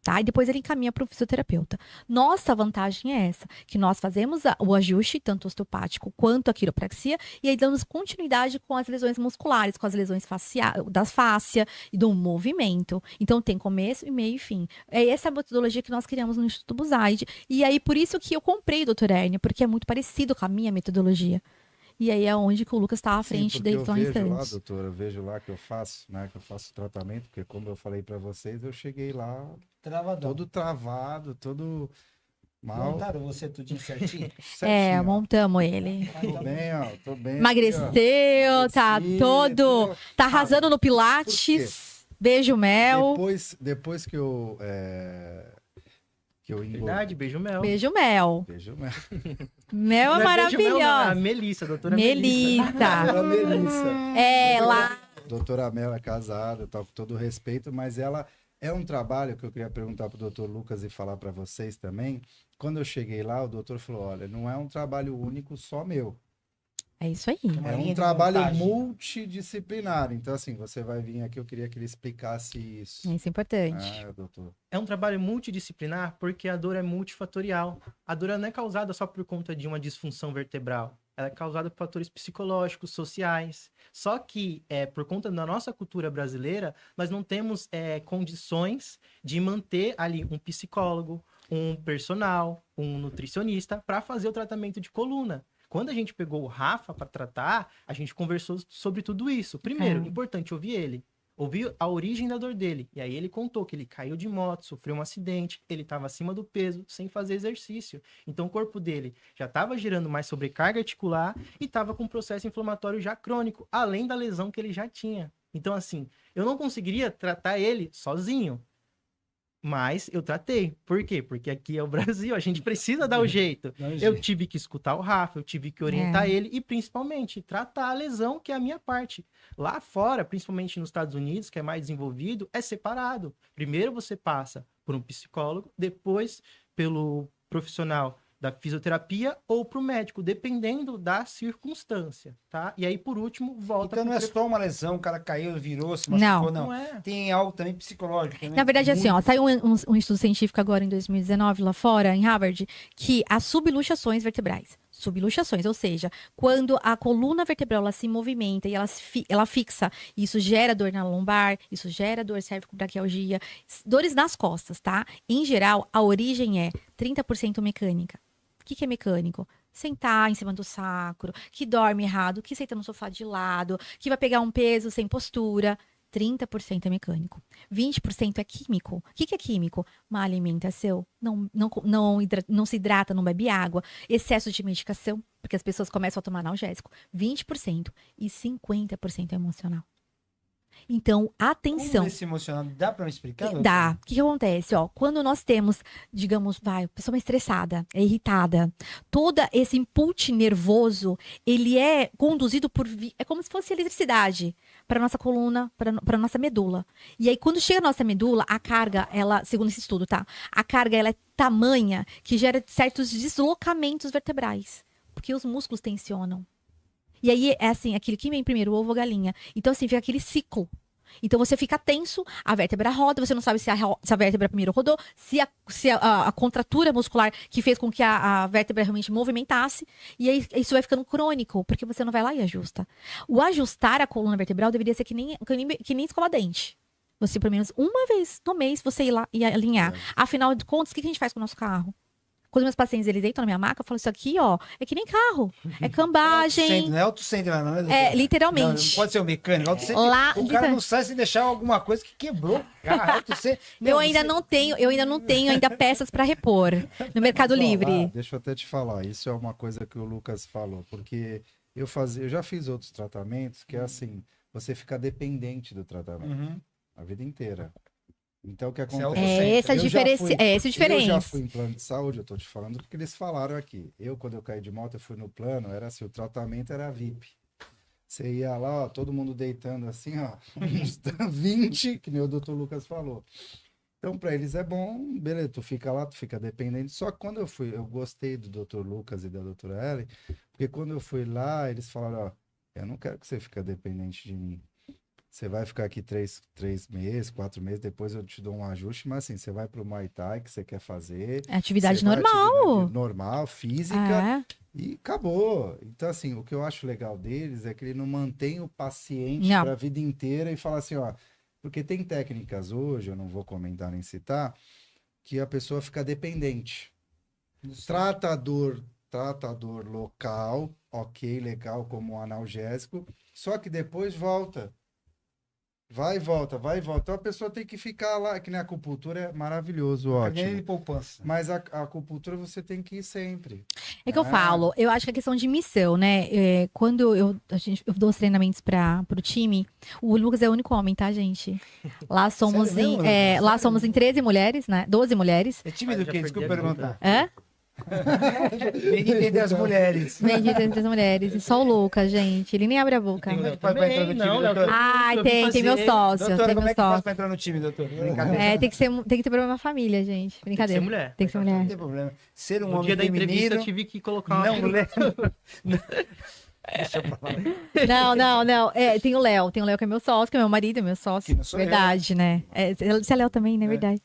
Tá? E depois ele encaminha para o fisioterapeuta. Nossa vantagem é essa, que nós fazemos o ajuste, tanto osteopático quanto a quiropraxia, e aí damos continuidade com as lesões musculares, com as lesões da fáscia e do movimento. Então tem começo, e meio e fim. É essa a metodologia que nós criamos no Instituto Buzaide. E aí por isso que eu comprei o Dr. Hérnia, porque é muito parecido com a minha metodologia. E aí é onde que o Lucas está à frente da Edson Restante. Eu vejo lá, doutora, eu vejo lá que eu faço, né, que eu faço tratamento, porque como eu falei para vocês, eu cheguei lá todo travado, todo mal. Montaram você tudinho certinho? Certinho, montamos ele. Tô bem, ó, tô bem. Emagreceu, aqui, tá todo... Tá arrasando no Pilates. Beijo, Mel. Depois que eu Verdade, beijo, Mel. Beijo, Mel. Beijo, Mel. Mel é maravilhosa. A Melissa, doutora Melissa. Melissa. Lá. Doutora Mel é casada, com todo respeito, mas ela é um trabalho que eu queria perguntar para o doutor Lucas e falar para vocês também. Quando eu cheguei lá, o doutor falou, olha, não é um trabalho único só meu. É isso aí. É um trabalho multidisciplinar. Então, assim, você vai vir aqui, eu queria que ele explicasse isso. Isso é importante. Doutor. É um trabalho multidisciplinar porque a dor é multifatorial. A dor não é causada só por conta de uma disfunção vertebral. Ela é causada por fatores psicológicos, sociais. Só que, por conta da nossa cultura brasileira, nós não temos condições de manter ali um psicólogo, um personal, um nutricionista para fazer o tratamento de coluna. Quando a gente pegou o Rafa para tratar, a gente conversou sobre tudo isso. Primeiro, importante ouvir ele. Ouvir a origem da dor dele. E aí ele contou que ele caiu de moto, sofreu um acidente, ele estava acima do peso, sem fazer exercício. Então o corpo dele já estava gerando mais sobrecarga articular e estava com um processo inflamatório já crônico, além da lesão que ele já tinha. Então, assim, eu não conseguiria tratar ele sozinho. Mas eu tratei. Por quê? Porque aqui é o Brasil, a gente precisa dar o jeito. Eu tive que escutar o Rafa, eu tive que orientar ele e, principalmente, tratar a lesão, que é a minha parte. Lá fora, principalmente nos Estados Unidos, que é mais desenvolvido, é separado. Primeiro você passa por um psicólogo, depois pelo profissional da fisioterapia ou para o médico, dependendo da circunstância, tá? E aí, por último, volta... Então não é só uma lesão, o cara caiu, virou, se machucou, não. Tem algo também psicológico. Também. Na verdade, assim, saiu um estudo científico agora em 2019, lá fora, em Harvard, que as subluxações vertebrais, ou seja, quando a coluna vertebral ela se movimenta e ela fixa, isso gera dor na lombar, isso gera dor cérvico-braquialgia, dores nas costas, tá? Em geral, a origem é 30% mecânica. O que é mecânico? Sentar em cima do sacro, que dorme errado, que senta no sofá de lado, que vai pegar um peso sem postura. 30% é mecânico. 20% é químico. O que é químico? Má alimentação, não se hidrata, não bebe água, excesso de medicação, porque as pessoas começam a tomar analgésico. 20% e 50% é emocional. Então, atenção. Como esse emocional, dá para me explicar? Dá. O que acontece? Quando nós temos, digamos, pessoa estressada, irritada, todo esse input nervoso, ele é conduzido é como se fosse eletricidade para nossa coluna, para nossa medula. E aí, quando chega a nossa medula, a carga, ela, segundo esse estudo, tá? A carga, ela é tamanha que gera certos deslocamentos vertebrais, porque os músculos tensionam. E aí, é assim, aquilo que vem primeiro, o ovo ou a galinha. Então, assim, fica aquele ciclo. Então, você fica tenso, a vértebra roda, você não sabe se a vértebra primeiro rodou, se a contratura muscular que fez com que a vértebra realmente movimentasse. E aí, isso vai ficando crônico, porque você não vai lá e ajusta. O ajustar a coluna vertebral deveria ser que nem escovar dente. Você, pelo menos, uma vez no mês, você ir lá e alinhar. Afinal de contas, o que a gente faz com o nosso carro? Quando meus pacientes, eles deitam na minha maca, eu falo, isso aqui, é que nem carro. É cambagem. Não é autocentro, não é? Literalmente. Não pode ser o mecânico. Autocentro, lá, o cara não sai sem deixar alguma coisa que quebrou. Cara, eu ainda não tenho peças para repor no Mercado Livre. Deixa eu até te falar, isso é uma coisa que o Lucas falou, porque eu já fiz outros tratamentos que é assim, você fica dependente do tratamento a vida inteira. Então, o que acontece? Essa diferença. Eu já fui em plano de saúde, eu tô te falando porque eles falaram aqui. Quando eu caí de moto, eu fui no plano, era assim, o tratamento era VIP. Você ia lá, ó, todo mundo deitando assim, ó, uns 20, que nem o Dr. Lucas falou. Então, para eles é bom, beleza, tu fica lá, tu fica dependente. Só que quando eu gostei do Dr. Lucas e da doutora Ellen, porque quando eu fui lá, eles falaram, ó, eu não quero que você fique dependente de mim. Você vai ficar aqui 3 meses, 4 meses, depois eu te dou um ajuste, mas assim, você vai pro Muay Thai que você quer fazer. É atividade você vai normal. atividade normal, física, É. e acabou. Então, assim, o que eu acho legal deles é que ele não mantém o paciente Não. para a vida inteira e fala assim, ó, porque tem técnicas hoje, eu não vou comentar nem citar, que a pessoa fica dependente. Tratador local, ok, legal, como um analgésico, só que depois volta. Vai e volta, vai e volta. Então a pessoa tem que ficar lá, que nem a acupuntura é maravilhoso, Carneiro de ótimo. poupança. Mas a acupuntura você tem que ir sempre. É que eu falo, eu acho que é questão de missão, né? Quando eu dou os treinamentos pro time, o Lucas é o único homem, tá, gente? Lá somos Sério mesmo, em, Lucas? lá somos em 13 mulheres, né? 12 mulheres. É time do Já quê? Desculpa perdi a perguntar. Hã? Entender as mulheres. Bendito entre as mulheres. E só o Lucas, gente. Ele nem abre a boca. Tem o Léo Vai pra entrar no também, time, não, Léo. doutor. Ai, Eu vim tem meu fazer. sócio. Doutora, Tem como meu é que faz sócio. pra entrar no time, doutor? Brincadeira. É, tem que ter problema na família, gente. Tem que ser Brincadeira. mulher. Tem que ser Não mulher. tem problema. Ser um No homem dia da entrevista feminino eu tive que colocar uma... não leva... Deixa eu falar. Não. Tem o Léo que é meu sócio, que é meu marido, é meu sócio. Que não sou Verdade, né? Você é Léo também, né? Verdade.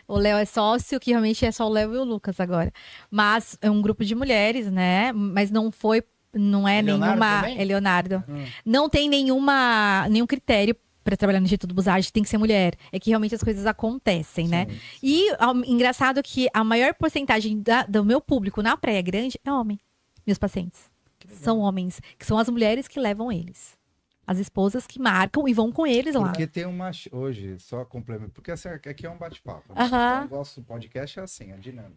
O Léo é sócio, que realmente é só o Léo e o Lucas agora. Mas é um grupo de mulheres, né? Mas não é Leonardo nenhuma. também? É Leonardo. Hum. Não tem nenhum critério para trabalhar no Instituto Bussard, tem que ser mulher. É que realmente as coisas acontecem, né? Sim. E engraçado que a maior porcentagem do meu público na Praia Grande é homem. Meus pacientes. São homens, que são as mulheres que levam eles. As esposas que marcam e vão com eles lá. Porque tem uma... Hoje, só complemento, porque assim, aqui é um bate-papo. Né? Aham. Então, o nosso podcast é assim, é dinâmico.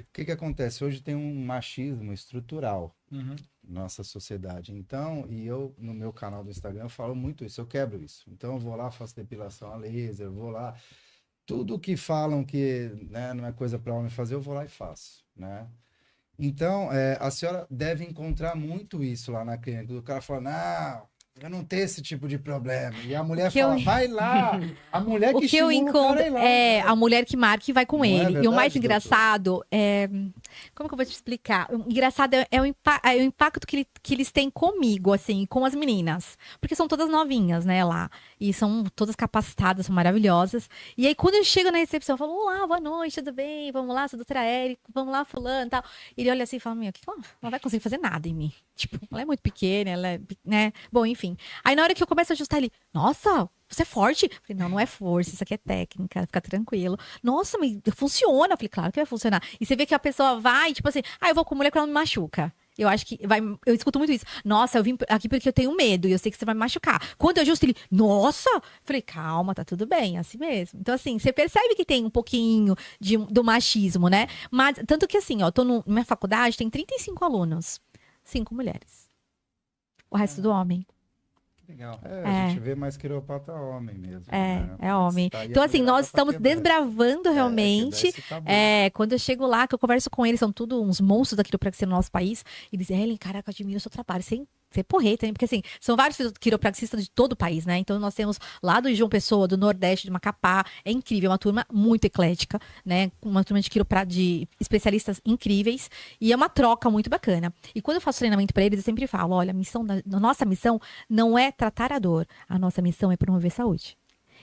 O que acontece? Hoje tem um machismo estrutural Uhum. na nossa sociedade. Então, e eu, no meu canal do Instagram, eu falo muito isso, eu quebro isso. Então, eu vou lá, faço depilação a laser, eu vou lá... Tudo que falam que, né, não é coisa para homem fazer, eu vou lá e faço, né? Então, a senhora deve encontrar muito isso lá na clínica. O cara fala, não, eu não tenho esse tipo de problema. E a mulher que fala, eu- vai lá. A mulher O que eu estimula o encontro cara a ir lá, é cara. a mulher que marca e vai com Não é ele. E o verdade, mais doutor? engraçado é. Como que eu vou te explicar? O engraçado é o impacto que eles têm comigo, assim, com as meninas. Porque são todas novinhas, né, lá. E são todas capacitadas, são maravilhosas. E aí, quando eu chego na recepção, eu falo: olá, boa noite, tudo bem? Vamos lá, sou a doutora Érica, vamos lá, fulano e tal. E ele olha assim e fala: meu, ela não vai conseguir fazer nada em mim. Tipo, ela é muito pequena, né? Bom, enfim. Aí, na hora que eu começo a ajustar ele, nossa, você é forte? Eu falei, não é força, isso aqui é técnica, fica tranquilo. Nossa, mas funciona. Eu falei, claro que vai funcionar. E você vê que a pessoa vai, tipo assim, eu vou com mulher que ela não me machuca. Eu acho que eu escuto muito isso. Nossa, eu vim aqui porque eu tenho medo e eu sei que você vai me machucar. Quando eu ajusto ele, nossa! Eu falei, calma, tá tudo bem, é assim mesmo. Então, assim, você percebe que tem um pouquinho do machismo, né? Mas, tanto que assim, ó, na minha faculdade tem 35 alunos, 5 mulheres. O resto do homem. Legal. A gente vê mais quiropata homem mesmo. É, né? é homem. Tá aí a Então, assim, mulherada nós pra estamos quebrar. desbravando realmente. Quebrar esse tabu. Quando eu chego lá, que eu converso com eles, são tudo uns monstros da quiropraxia no nosso país. E dizem, Ellen, caraca, eu admiro o seu trabalho. Você porreta, hein? Porque assim, são vários quiropraxistas de todo o país, né? Então nós temos lá do João Pessoa, do Nordeste, de Macapá. É incrível, é uma turma muito eclética, né? Uma turma de especialistas incríveis. E é uma troca muito bacana. E quando eu faço treinamento para eles, eu sempre falo, olha, a nossa missão não é tratar a dor. A nossa missão é promover saúde.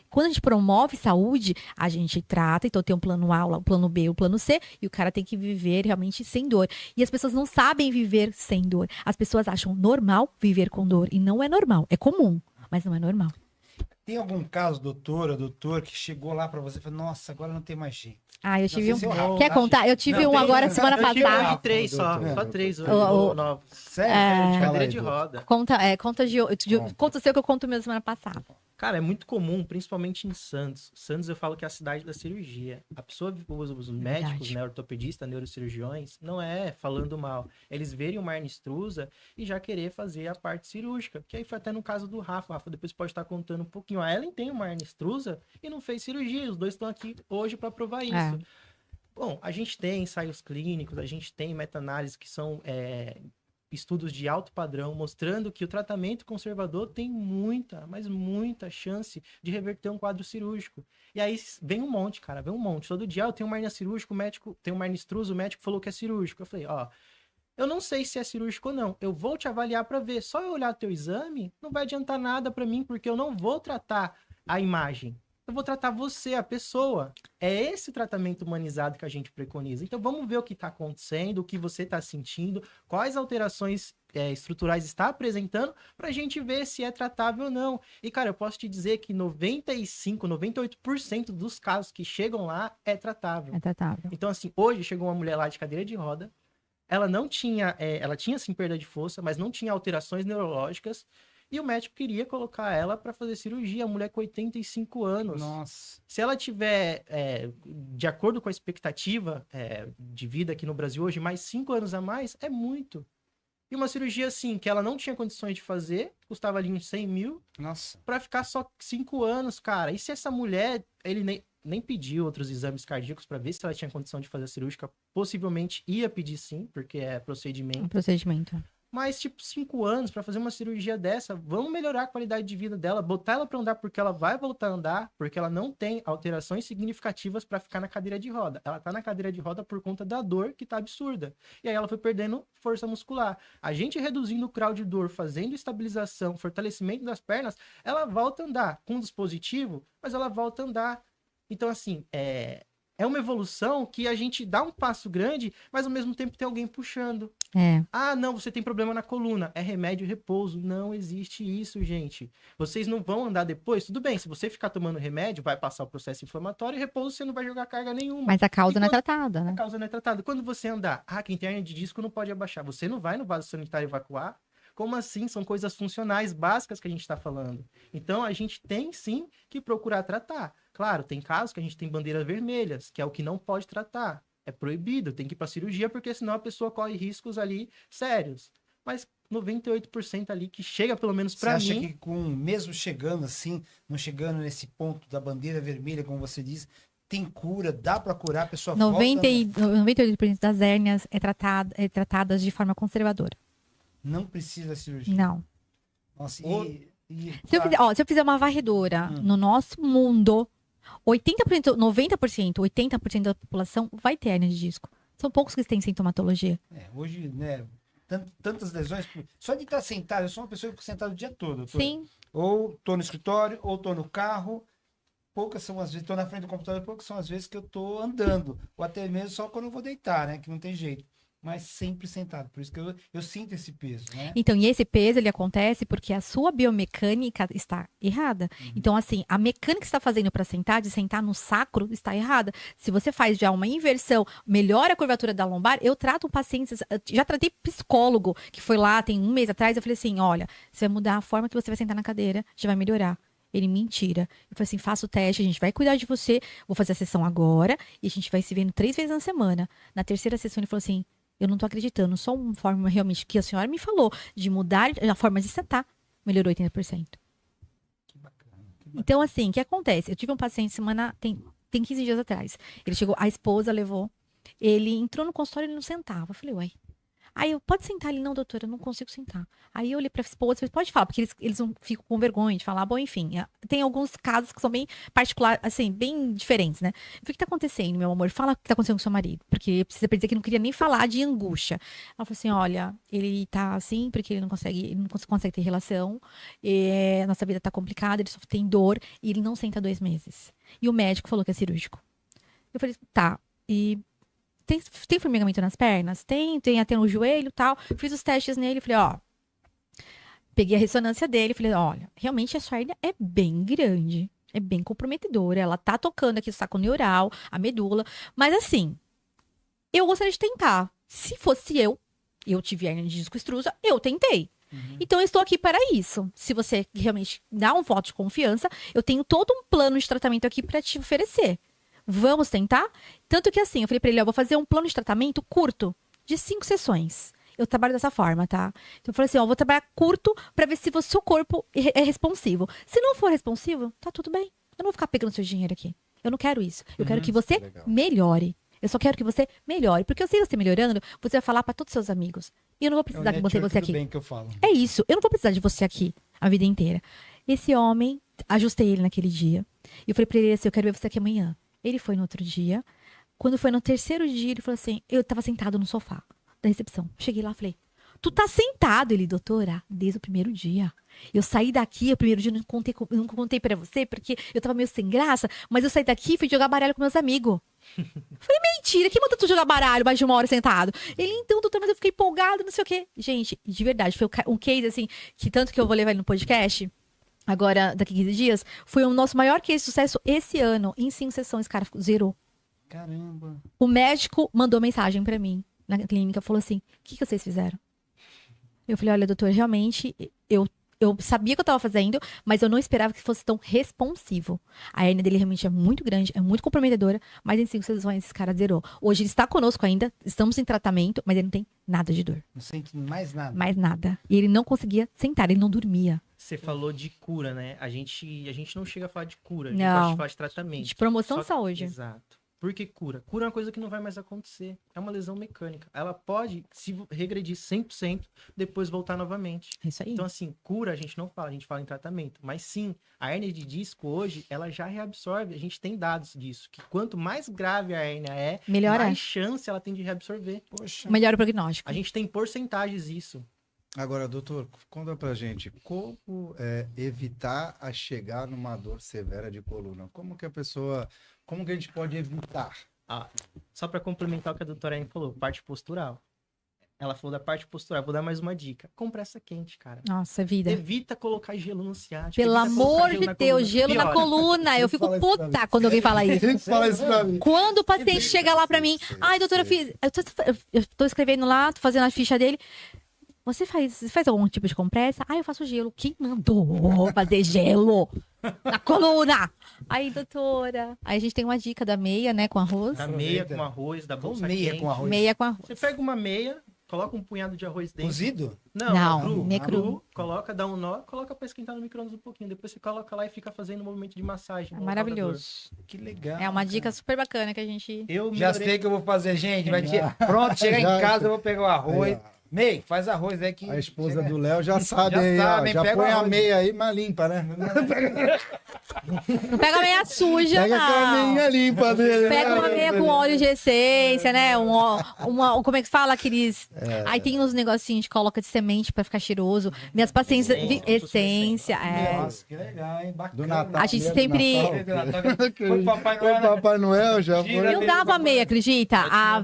Quando a gente promove saúde, a gente trata, então tem um plano A, o plano B, o plano C, e o cara tem que viver realmente sem dor. E as pessoas não sabem viver sem dor. As pessoas acham normal viver com dor, e não é normal. É comum, mas não é normal. Tem algum caso, doutor, que chegou lá pra você e falou, nossa, agora não tem mais jeito. Eu tive sei se é o Rafa, Quer tá? contar? Eu tive Não, um tem- agora semana Eu tive passada. hoje 3 só, Doutor. só 3 hoje, O- novos. Sério? De Fala cadeira aí, de doutor. roda. Conta o seu que eu conto o meu semana passada. Cara, é muito comum, principalmente em Santos. Santos eu falo que é a cidade da cirurgia. A pessoa, os médicos, Verdade. né, ortopedistas, neurocirurgiões, não é falando mal. Eles verem uma hernia extrusa e já querer fazer a parte cirúrgica. Que aí foi até no caso do Rafa. O Rafa depois pode estar contando um pouquinho. A Ellen tem uma hernia extrusa e não fez cirurgia. Os dois estão aqui hoje para provar isso. Bom, a gente tem ensaios clínicos, a gente tem meta-análises que são estudos de alto padrão mostrando que o tratamento conservador tem muita, mas muita chance de reverter um quadro cirúrgico. E aí vem um monte, cara, vem um monte. Todo dia eu tenho uma hernia cirúrgica, o médico tem uma hernia extrusa, o médico falou que é cirúrgico. Eu falei, ó, eu não sei se é cirúrgico ou não, eu vou te avaliar para ver. Só eu olhar teu exame não vai adiantar nada para mim, porque eu não vou tratar a imagem. Eu vou tratar você, a pessoa. É esse tratamento humanizado que a gente preconiza. Então, vamos ver o que está acontecendo, o que você está sentindo, quais alterações estruturais está apresentando, para a gente ver se é tratável ou não. E, cara, eu posso te dizer que 95%, 98% dos casos que chegam lá é tratável. É tratável. Então, assim, hoje chegou uma mulher lá de cadeira de roda, ela não tinha, ela tinha, sim, perda de força, mas não tinha alterações neurológicas, e o médico queria colocar ela para fazer cirurgia, a mulher com 85 anos. Nossa. Se ela tiver, de acordo com a expectativa de vida aqui no Brasil hoje, mais 5 anos a mais, é muito. E uma cirurgia, assim, que ela não tinha condições de fazer, custava ali uns 100 mil, Nossa. para ficar só 5 anos, cara. E se essa mulher, ele nem pediu outros exames cardíacos para ver se ela tinha condição de fazer a cirúrgica, possivelmente ia pedir sim, porque é procedimento. Um procedimento. Mas, tipo, 5 anos para fazer uma cirurgia dessa, vamos melhorar a qualidade de vida dela, botar ela para andar, porque ela vai voltar a andar, porque ela não tem alterações significativas para ficar na cadeira de roda. Ela tá na cadeira de roda por conta da dor, que tá absurda. E aí ela foi perdendo força muscular. A gente reduzindo o grau de dor, fazendo estabilização, fortalecimento das pernas, ela volta a andar com dispositivo, mas ela volta a andar. Então, assim, é uma evolução que a gente dá um passo grande, mas ao mesmo tempo tem alguém puxando. Ah, não, você tem problema na coluna. É remédio e repouso. Não existe isso, gente. Vocês não vão andar depois? Tudo bem, se você ficar tomando remédio, vai passar o processo inflamatório e repouso você não vai jogar carga nenhuma. Mas a causa não é tratada, né? A causa não é tratada. Quando você andar, quem tem hernia de disco não pode abaixar. Você não vai no vaso sanitário evacuar? Como assim? São coisas funcionais básicas que a gente está falando. Então, a gente tem, sim, que procurar tratar. Claro, tem casos que a gente tem bandeiras vermelhas, que é o que não pode tratar. É proibido, tem que ir para cirurgia, porque senão a pessoa corre riscos ali sérios. Mas 98% ali que chega, pelo menos para mim... Você acha que mesmo chegando assim, não chegando nesse ponto da bandeira vermelha, como você diz, tem cura, dá para curar, a pessoa 98% das hérnias tratadas de forma conservadora. Não precisa de cirurgia? Não. Nossa, se eu fizer uma varredura no nosso mundo, 80%, 90%, 80% da população vai ter hérnia de disco. São poucos que têm sintomatologia. Hoje, né, tantas lesões. Só de estar sentado, eu sou uma pessoa que fica sentada o dia todo. Sim. Ou tô no escritório, ou tô no carro. Poucas são as vezes, tô na frente do computador, poucas são as vezes que eu tô andando. Ou até mesmo só quando eu vou deitar, né, que não tem jeito. Mas sempre sentado. Por isso que eu sinto esse peso, né? Então, e esse peso, ele acontece porque a sua biomecânica está errada. Então, assim, a mecânica que você está fazendo para sentar, de sentar no sacro, está errada. Se você faz já uma inversão, melhora a curvatura da lombar, eu trato pacientes, já tratei psicólogo, que foi lá, tem 1 mês atrás, eu falei assim, olha, você vai mudar a forma que você vai sentar na cadeira, já vai melhorar. Ele, mentira. Eu falei assim, faça o teste, a gente vai cuidar de você, vou fazer a sessão agora, e a gente vai se vendo 3 vezes na semana. Na terceira sessão, ele falou assim, eu não tô acreditando, só uma forma realmente que a senhora me falou de mudar a forma de sentar, melhorou 80%. Que bacana. Então, assim, o que acontece? Eu tive um paciente tem 15 dias atrás. Ele chegou, a esposa levou, ele entrou no consultório e ele não sentava. Eu falei, uai. Aí eu, pode sentar ali? Não, doutora, eu não consigo sentar. Aí eu olhei pra esposa, falei, pode falar, porque eles não ficam com vergonha de falar. Bom, enfim, tem alguns casos que são bem particulares, assim, bem diferentes, né? O que tá acontecendo, meu amor? Fala o que tá acontecendo com seu marido. Porque precisa dizer que não queria nem falar de angústia. Ela falou assim, olha, ele tá assim, porque ele não consegue ter relação, nossa vida tá complicada, ele só tem dor, e ele não senta 2 meses. E o médico falou que é cirúrgico. Eu falei, tá, e... Tem formigamento nas pernas? Tem até no joelho e tal. Fiz os testes nele, falei, ó. Peguei a ressonância dele, falei, olha, realmente a sua hérnia é bem grande. É bem comprometedora. Ela tá tocando aqui o saco neural, a medula. Mas assim, eu gostaria de tentar. Se fosse eu tive hérnia de disco extrusa, eu tentei. Então, eu estou aqui para isso. Se você realmente dá um voto de confiança, eu tenho todo um plano de tratamento aqui para te oferecer. Vamos tentar? Tanto que assim, eu falei pra ele, vou fazer um plano de tratamento curto, de 5 sessões. Eu trabalho dessa forma, tá? Então eu falei assim, vou trabalhar curto pra ver se o seu corpo é responsivo. Se não for responsivo, tá tudo bem. Eu não vou ficar pegando seu dinheiro aqui. Eu não quero isso. Eu quero que você melhore. Eu só quero que você melhore. Porque eu sei você melhorando, você vai falar pra todos os seus amigos. E eu não vou precisar de você aqui. Bem que eu falo. É isso. Eu não vou precisar de você aqui a vida inteira. Esse homem, ajustei ele naquele dia. E eu falei pra ele assim, eu quero ver você aqui amanhã. Ele foi no outro dia. Quando foi no terceiro dia, ele falou assim, eu tava sentado no sofá da recepção. Cheguei lá, falei, tu tá sentado? Ele, doutora, desde o primeiro dia. Eu saí daqui, o primeiro dia eu não contei pra você, porque eu tava meio sem graça, mas eu saí daqui e fui jogar baralho com meus amigos. Falei, mentira, quem manda tu jogar baralho mais de uma hora sentado? Ele, então, doutor, mas eu fiquei empolgado, não sei o quê. Gente, de verdade, foi um case, assim, que tanto que eu vou levar ele no podcast, agora, daqui a 15 dias, foi o nosso maior case de sucesso esse ano. Em 5 sessões, cara, zerou. Caramba. O médico mandou mensagem pra mim, na clínica, falou assim, o que vocês fizeram? Eu falei, olha, doutor, realmente, eu sabia que eu tava fazendo, mas eu não esperava que fosse tão responsivo. A hérnia dele realmente é muito grande, é muito comprometedora, mas em 5 sessões esse cara zerou. Hoje ele está conosco ainda, estamos em tratamento, mas ele não tem nada de dor. Não sente mais nada. Mais nada. E ele não conseguia sentar, ele não dormia. Você falou de cura, né? A gente não chega a falar de cura, a gente Não. gosta de falar de tratamento. De promoção Só de que- saúde. Exato. Por que cura? Cura é uma coisa que não vai mais acontecer. É uma lesão mecânica. Ela pode se regredir 100%, depois voltar novamente. É isso aí. Então, assim, cura a gente não fala, a gente fala em tratamento. Mas sim, a hérnia de disco hoje, ela já reabsorve. A gente tem dados disso. Que quanto mais grave a hérnia é, Melhora. mais chance ela tem de reabsorver. Poxa. Melhora o prognóstico. A gente tem porcentagens disso. Agora, doutor, conta pra gente, como evitar a chegar numa dor severa de coluna? Como que a gente pode evitar? Ah, só para complementar o que a doutora Anne falou, parte postural. Ela falou da parte postural. Vou dar mais uma dica. Compressa quente, cara. Nossa, vida. Evita colocar gelo no ciático. Pelo evita colocar amor gelo de na Deus, coluna. gelo na Piora. coluna. Eu fico Fala isso pra puta mim. quando alguém fala isso. Ele fala isso pra mim. Quando o paciente chega lá pra mim, ai, doutora, eu tô escrevendo lá, tô fazendo a ficha dele. Você faz algum tipo de compressa? Ah, eu faço gelo. Quem mandou fazer gelo na coluna? Aí, doutora. Aí a gente tem uma dica da meia, né, com arroz. Da meia com arroz, da bolsa meia quente. com arroz. Meia com arroz. Você pega uma meia, coloca um punhado de arroz dentro. Cozido? Não, cru. meia cru. Coloca, dá um nó, coloca pra esquentar no micro-ondas um pouquinho. Depois você coloca lá e fica fazendo um movimento de massagem. É no local da maravilhoso. Que legal. É uma cara. dica super bacana que a gente... dor. Eu Já melhorei- sei que eu vou fazer, gente. Pronto, chegar Já. em casa, eu vou pegar o arroz. Aí, ó. Ney, faz arroz aí que. A esposa chega- do Léo já sabe, Já aí, sabe, ó, hein? já Pega põe o a arroz. meia aí, mas limpa, né? Não pega meia suja, Pega aquela não. meinha limpa dele. Pega né? uma meia com óleo de essência, né? Como é que fala? Aqueles... Aí tem uns negocinhos que coloca de semente pra ficar cheiroso. Minhas pacientes... Essência, é. Nossa, que legal, hein? Bacana. Do Natal. A gente mesmo, sempre- Natal. Foi Papai Foi Noel. né? Papai Noel, já Gira foi. Eu dava meia, acredita?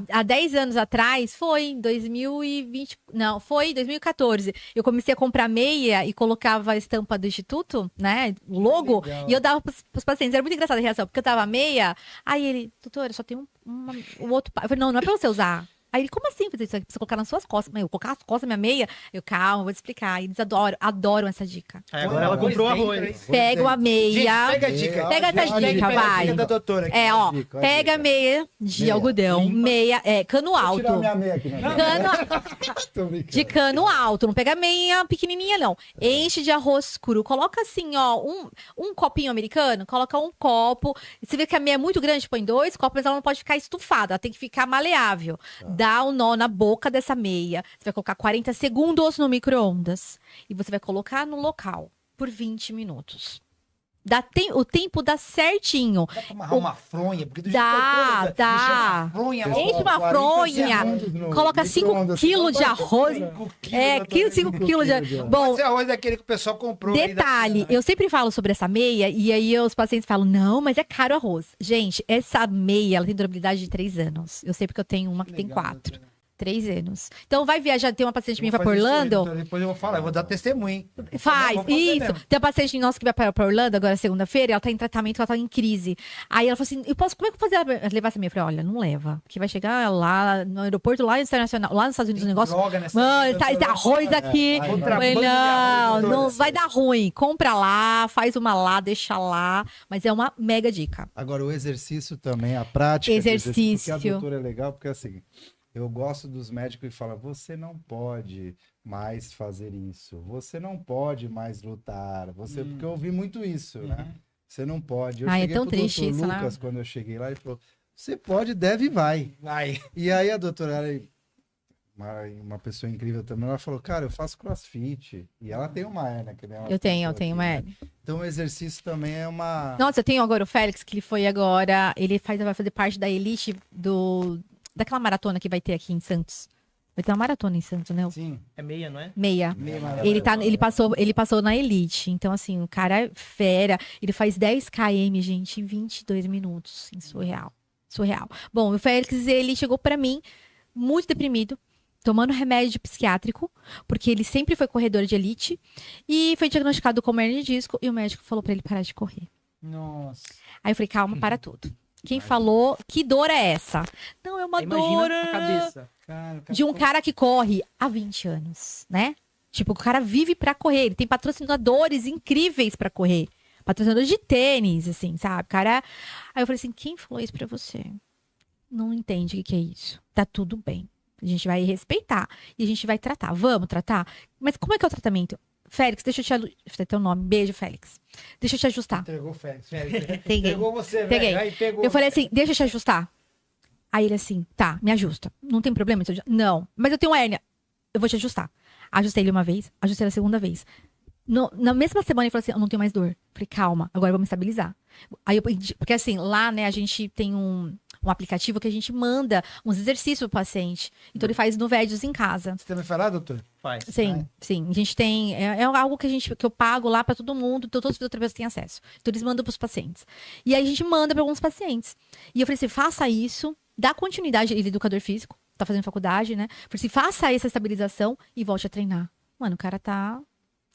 Há 10 anos atrás, foi em 2020... Não, foi em 2014. Eu comecei a comprar meia e colocava a estampa do instituto, né? O logo. legal. E eu dava pros pacientes. Era muito engraçada a reação, porque eu tava meia. Aí ele, doutora, só tem um outro... Eu falei, não é pra você usar. Aí ele, como assim fazer isso aqui? Pra você colocar nas suas costas. Eu colocar as costas da minha meia? Eu, calma, vou te explicar. Eles adoram essa dica. Aí agora ela comprou dentro, arroz. hein? Pega uma Gente, meia... pega a dica. Pega essa Olha a dica, dica, vai. Dica da doutora aqui. É, ó, dica, olha a pega dica. meia de Meia algodão, limpa. meia, cano Vou alto. tirar minha meia aqui, né? Cano, Tô brincando. de cano alto, não pega meia pequenininha, não. Enche de arroz cru. Coloca assim, ó, um copinho americano, coloca um copo. Você vê que a meia é muito grande, põe 2 copos, mas ela não pode ficar estufada, ela tem que ficar maleável. Dá um nó na boca dessa meia. Você vai colocar 40 segundos no micro-ondas. E você vai colocar no local por 20 minutos. O tempo dá certinho. Dá pra amarrar uma fronha? Porque do Dá, jeito que eu tô, dá. mexer na fronha, Pessoal, Enche uma 40 fronha, segundos no coloca 5 micro-ondas, quilos de vai arroz. fora. 5 quilos de arroz. Bom, Esse arroz é aquele que o pessoal comprou. aí da- detalhe, eu sempre falo sobre essa meia e aí os pacientes falam, não, mas é caro o arroz. Gente, essa meia, ela tem durabilidade de 3 anos. Eu sei porque eu tenho uma que tem Legal, 4. doutora. 3 anos. Então vai viajar, tem uma paciente minha Eu vai vou pra fazer isso aí, Orlando. doutora, depois eu vou falar, eu vou dar testemunho, hein? Faz, Vou fazer isso. mesmo. Tem uma paciente nossa que vai pra Orlando agora segunda-feira, ela tá em tratamento, ela tá em crise. Aí ela falou assim, como é que eu vou fazer ela levar essa meia? Eu falei, olha, não leva, que vai chegar lá no aeroporto, lá internacional, lá nos Estados Unidos, o negócio... Droga nessa Mano, vida, tá esse doutora. arroz aqui. Vai, Eu vai. falei, Contrabando de arroz, não, doutora. não vai dar ruim. Compra lá, faz uma lá, deixa lá. Mas é uma mega dica. Agora, o exercício também, a prática. do Exercício. Porque a doutora é legal, porque assim, eu gosto dos médicos que falam, você não pode mais fazer isso, você não pode mais lutar, porque eu ouvi muito isso, né? Você não pode. Eu Ai, é cheguei tão pro triste Dr. isso, né? Lucas, quando eu cheguei lá, ele falou, Você pode, deve e vai. Vai. E aí a doutora era uma pessoa incrível também, ela falou, cara, eu faço crossfit. E ela tem uma hérnia. Que nem ela Eu tenho aqui, uma né? hérnia. Então o exercício também é uma... Nossa, eu tenho agora o Félix, que ele foi agora, vai fazer parte da elite daquela maratona que vai ter aqui em Santos. Vai ter uma maratona em Santos, né? Sim. É meia, não é? Meia. Meio Ele passou na elite. Então, assim, o cara é fera. Ele faz 10 km, gente, em 22 minutos. Assim, surreal. Surreal. Bom, o Félix, ele chegou pra mim muito deprimido, tomando remédio psiquiátrico, porque ele sempre foi corredor de elite e foi diagnosticado com hernia de disco e o médico falou pra ele parar de correr. Nossa. Aí eu falei, calma, para tudo. Quem falou, que dor é essa? Não, é uma dor Imagina a cabeça. Cara, de um cara que corre há 20 anos, né? Tipo, o cara vive pra correr, ele tem patrocinadores incríveis pra correr. Patrocinadores de tênis, assim, sabe? Cara. Aí eu falei assim, quem falou isso pra você? Não entende o que é isso. Tá tudo bem. A gente vai respeitar e a gente vai tratar. Vamos tratar? Mas como é que é o tratamento? Félix, deixa eu te... Você tem um nome. Beijo, Félix. Deixa eu te ajustar. Entregou o Félix. Peguei. Pegou você, Peguei. velho. Aí pegou. Eu falei assim, deixa eu te ajustar. Aí ele assim, tá, me ajusta. Não tem problema? Não, mas eu tenho hérnia. Eu vou te ajustar. Ajustei ele uma vez, ajustei ele a segunda vez. Na mesma semana ele falou assim, eu não tenho mais dor. Falei, calma, agora eu vou me estabilizar. Aí porque assim, lá, né, a gente tem um aplicativo que a gente manda uns exercícios pro paciente. Então ele faz no Védios em casa. Você também foi lá, doutor? Faz. Sim, sim. A gente tem. É algo que eu pago lá pra todo mundo, então todos os fisioterapeutas têm acesso. Então eles mandam pros pacientes. E aí a gente manda pra alguns pacientes. E eu falei assim: faça isso, dá continuidade. Ele é educador físico, tá fazendo faculdade, né? Falei assim: faça essa estabilização e volte a treinar. Mano, o cara tá.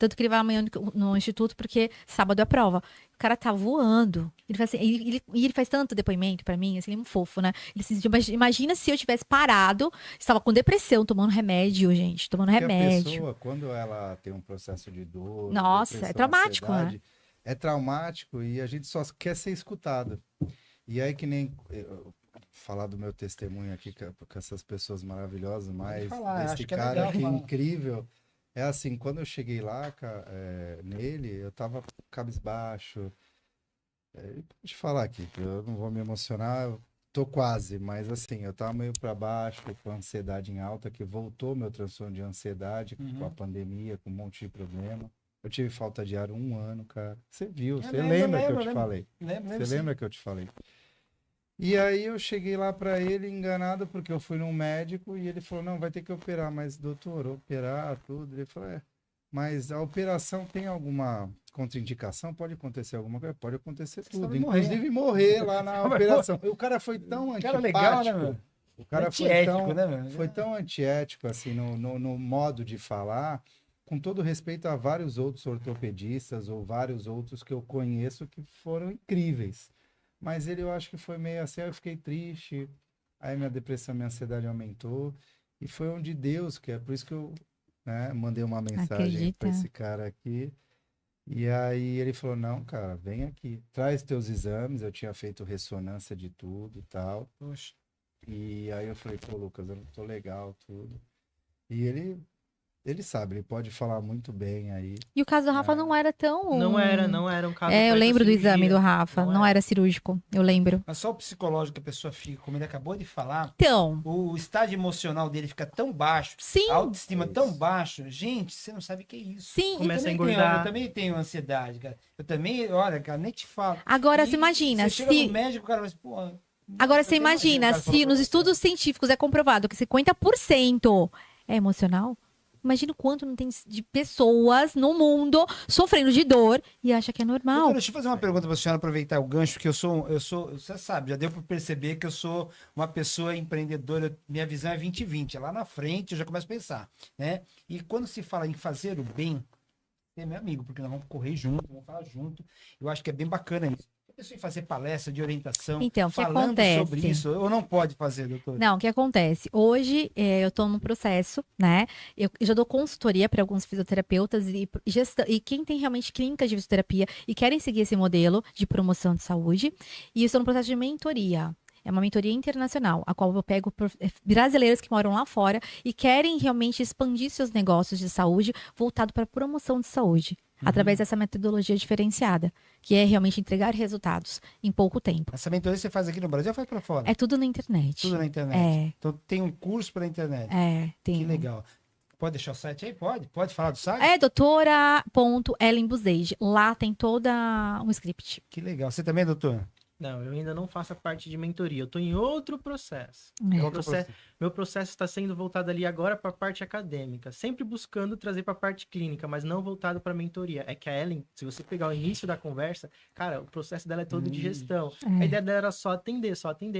Tanto que ele vai amanhã no instituto, porque sábado é a prova. O cara tá voando. Ele faz assim, ele faz tanto depoimento pra mim, assim, ele é um fofo, né? Ele assim, imagina se eu tivesse parado, estava com depressão, tomando remédio, gente, tomando Porque remédio. a pessoa, quando ela tem um processo de dor, Nossa, depressão, é traumático, né? ansiedade, é traumático e a gente só quer ser escutado. E aí que nem falar do meu testemunho aqui com essas pessoas maravilhosas, mas falar, esse acho que é cara legal que é falar. incrível. É assim, quando eu cheguei lá nele, eu tava cabisbaixo. Pode falar aqui, que eu não vou me emocionar, eu tô quase, mas assim, eu tava meio para baixo, com ansiedade em alta, que voltou meu transtorno de ansiedade com a pandemia, com um monte de problema. Eu tive falta de ar 1 ano, cara. Você viu, você lembra que eu te falei? Lembro, Você lembra que eu te falei? E aí eu cheguei lá para ele enganado, porque eu fui num médico e ele falou, não, vai ter que operar. Mas, doutor, operar, tudo. Ele falou, mas a operação tem alguma contraindicação? Pode acontecer alguma coisa? Pode acontecer tudo. Inclusive morrer lá na operação. O cara foi tão antipático. Legal, né, meu? O cara foi tão antiético, assim, no modo de falar, com todo respeito a vários outros ortopedistas ou vários outros que eu conheço que foram incríveis. Mas eu acho que foi meio assim, eu fiquei triste, aí minha depressão, minha ansiedade aumentou, e foi onde Deus, que é por isso que eu mandei uma mensagem para esse cara aqui, e aí ele falou, não, cara, vem aqui, traz teus exames, eu tinha feito ressonância de tudo e tal, Poxa. E aí eu falei, pô, Lucas, eu não tô legal, tudo, e ele sabe, ele pode falar muito bem aí. E o caso do Rafa não era tão... Não era um caso... eu lembro do exame do Rafa, não era cirúrgico, eu lembro. Mas só o psicológico que a pessoa fica, como ele acabou de falar, então, o estágio emocional dele fica tão baixo, sim, a autoestima tão baixo, gente, você não sabe o que é isso. Sim. Começa a engordar. Eu também tenho ansiedade, cara. Eu também, olha, cara, nem te falo. Agora, você imagina, você chega no médico, o cara vai pô... Agora, você imagina, se nos estudos científicos é comprovado que 50% é emocional, imagina o quanto não tem de pessoas no mundo sofrendo de dor e acha que é normal. Doutora, deixa eu fazer uma pergunta para a senhora, aproveitar o gancho, que eu sou, você sabe, já deu para perceber que eu sou uma pessoa empreendedora, minha visão é 2020, é lá na frente eu já começo a pensar, né? E quando se fala em fazer o bem, é meu amigo, porque nós vamos correr junto, vamos falar junto, eu acho que é bem bacana isso. Pessoa em fazer palestra de orientação, então, falando acontece? sobre isso, ou não pode fazer, doutor? Não, o que acontece? Hoje eu estou num processo, né? Eu já dou consultoria para alguns fisioterapeutas e quem tem realmente clínicas de fisioterapia e querem seguir esse modelo de promoção de saúde. E eu estou no processo de mentoria. É uma mentoria internacional, a qual eu pego brasileiros que moram lá fora e querem realmente expandir seus negócios de saúde voltado para a promoção de saúde. através dessa metodologia diferenciada, que é realmente entregar resultados em pouco tempo. Essa mentoria você faz aqui no Brasil ou faz para fora? É tudo na internet. Tudo na internet. É. Então tem um curso pela internet. Tem. Que legal. Pode deixar o site aí? Pode falar do site? É doutora.ellenbuzeige. Lá tem toda um script. Que legal. Você também, doutor? Não, eu ainda não faço a parte de mentoria. Eu tô em outro processo. É. Meu processo está sendo voltado ali agora para a parte acadêmica, sempre buscando trazer para a parte clínica, mas não voltado para mentoria. É que a Ellen, se você pegar o início da conversa, cara, o processo dela é todo de gestão. A ideia dela era só atender.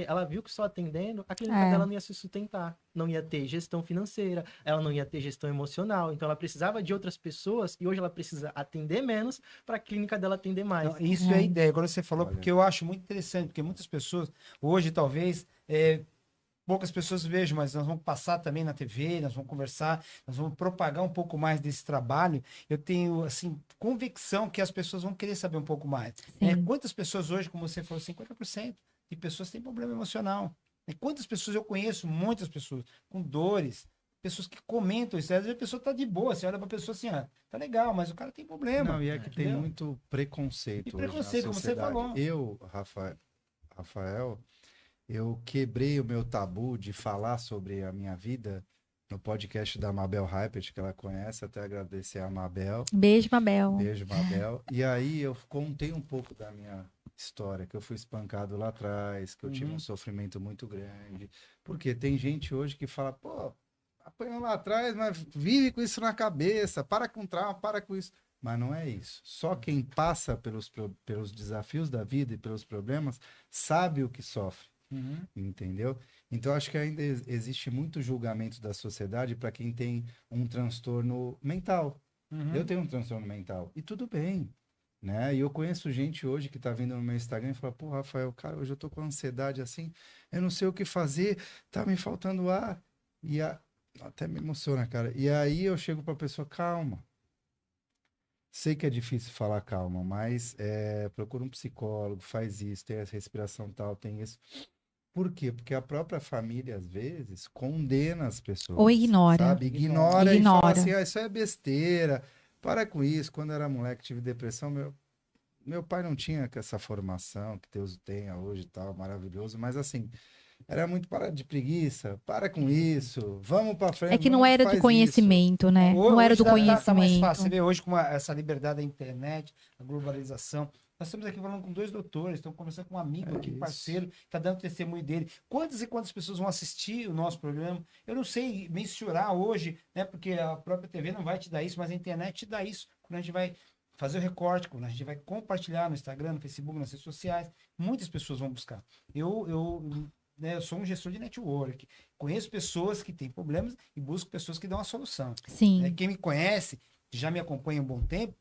Ela viu que só atendendo, a clínica dela não ia se sustentar, não ia ter gestão financeira, ela não ia ter gestão emocional, então ela precisava de outras pessoas e hoje ela precisa atender menos para a clínica dela atender mais. Não, isso é a ideia. Agora você falou, porque eu acho muito interessante, porque muitas pessoas, hoje talvez, poucas pessoas vejam, mas nós vamos passar também na TV, nós vamos conversar, nós vamos propagar um pouco mais desse trabalho. Eu tenho, assim, convicção que as pessoas vão querer saber um pouco mais. Quantas pessoas hoje, como você falou, 50% de pessoas têm problema emocional. Quantas pessoas eu conheço, muitas pessoas, com dores, pessoas que comentam isso. Às vezes a pessoa tá de boa, você olha pra pessoa assim, tá legal, mas o cara tem problema. Não, e é que tem muito preconceito. E preconceito, como você falou. Eu, Rafael, eu quebrei o meu tabu de falar sobre a minha vida no podcast da Mabel Hypert, que ela conhece, até agradecer a Mabel. Beijo, Mabel. Beijo, Mabel. E aí eu contei um pouco da minha história, que eu fui espancado lá atrás, que eu tive um sofrimento muito grande. Porque tem gente hoje que fala, pô, apanhou lá atrás, mas vive com isso na cabeça, para com trauma, para com isso. Mas não é isso. Só quem passa pelos desafios da vida e pelos problemas sabe o que sofre. Entendeu? Então acho que ainda existe muito julgamento da sociedade para quem tem um transtorno mental. Eu tenho um transtorno mental e tudo bem, né? E eu conheço gente hoje que tá vindo no meu Instagram e fala, pô, Rafael, cara, hoje eu tô com ansiedade assim, eu não sei o que fazer, tá me faltando ar. Até me emociona, cara. E aí eu chego pra pessoa, calma. Sei que é difícil falar calma, mas procura um psicólogo, faz isso, tem essa respiração tal, tem isso. Por quê? Porque a própria família, às vezes, condena as pessoas. Ou ignora. Sabe? Ignora e fala assim, isso é besteira, para com isso. Quando eu era moleque, tive depressão, meu pai não tinha essa formação que Deus tenha hoje e tal, maravilhoso, mas assim, era muito de preguiça, para com isso, vamos para frente. É que não era do conhecimento, isso. né? Não era do conhecimento. Tá mais fácil. Você vê hoje com essa liberdade da internet, a globalização. Nós estamos aqui falando com 2 doutores, estamos conversando com um amigo aqui, parceiro, está dando testemunho dele. Quantas e quantas pessoas vão assistir o nosso programa? Eu não sei mensurar hoje, né? Porque a própria TV não vai te dar isso, mas a internet te dá isso. Quando a gente vai fazer o recorte, quando a gente vai compartilhar no Instagram, no Facebook, nas redes sociais, muitas pessoas vão buscar. Eu sou um gestor de network, conheço pessoas que têm problemas e busco pessoas que dão a solução. Sim. Quem me conhece, já me acompanha há um bom tempo,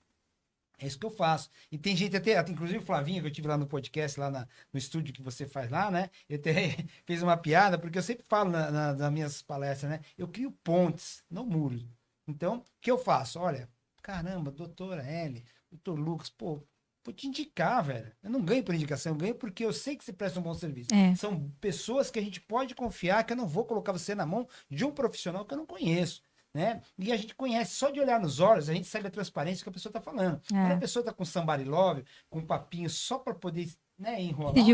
é isso que eu faço. E tem gente até inclusive o Flavinho, que eu tive lá no podcast, lá no estúdio que você faz lá, né? Ele até fez uma piada, porque eu sempre falo nas minhas palestras, né? Eu crio pontes, não muros. Então, o que eu faço? Olha, caramba, doutora Ellie, doutor Lucas, pô, vou te indicar, velho. Eu não ganho por indicação, eu ganho porque eu sei que você presta um bom serviço. São pessoas que a gente pode confiar, que eu não vou colocar você na mão de um profissional que eu não conheço. Né? E a gente conhece, só de olhar nos olhos, a gente sabe a transparência que a pessoa está falando. Quando a pessoa está com somebody love, com um papinho só para poder, né, enrolar, se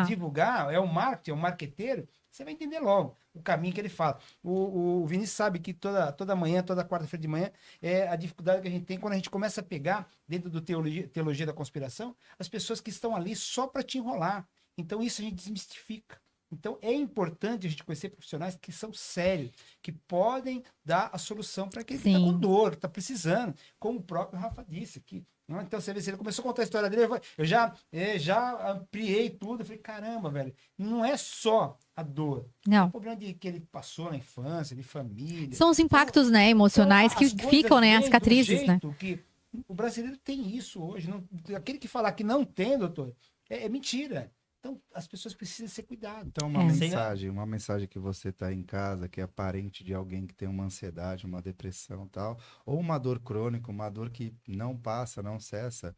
divulgar, é o marketing, é o marqueteiro, você vai entender logo o caminho que ele fala. O Vinícius sabe que toda manhã, toda quarta-feira de manhã, é a dificuldade que a gente tem quando a gente começa a pegar, dentro do teologia da conspiração, as pessoas que estão ali só para te enrolar. Então isso a gente desmistifica. Então, é importante a gente conhecer profissionais que são sérios, que podem dar a solução para quem está com dor, que está precisando, como o próprio Rafa disse aqui. Então, você vê, se ele começou a contar a história dele, eu já ampliei tudo. Eu falei, caramba, velho, não é só a dor. Não. É o problema que ele passou na infância, de família. São os impactos, né, emocionais que ficam, né, as cicatrizes, né? Que o brasileiro tem isso hoje. Aquele que falar que não tem, doutor, é mentira. Então, as pessoas precisam ser cuidadas. Então, uma mensagem que você está em casa, que é parente de alguém que tem uma ansiedade, uma depressão e tal, ou uma dor crônica, uma dor que não passa, não cessa,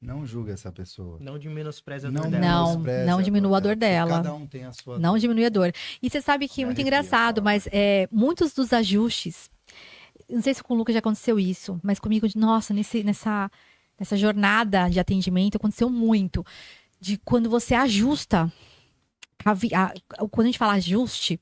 não julgue essa pessoa. Não menospreze a dor dela. Não diminua a dor dela. Cada um tem a sua Não diminui a dor. E você sabe que é muito engraçado, mas muitos dos ajustes não sei se com o Lucas já aconteceu isso, mas comigo, nossa, nessa jornada de atendimento aconteceu muito. De quando você ajusta, quando a gente fala ajuste,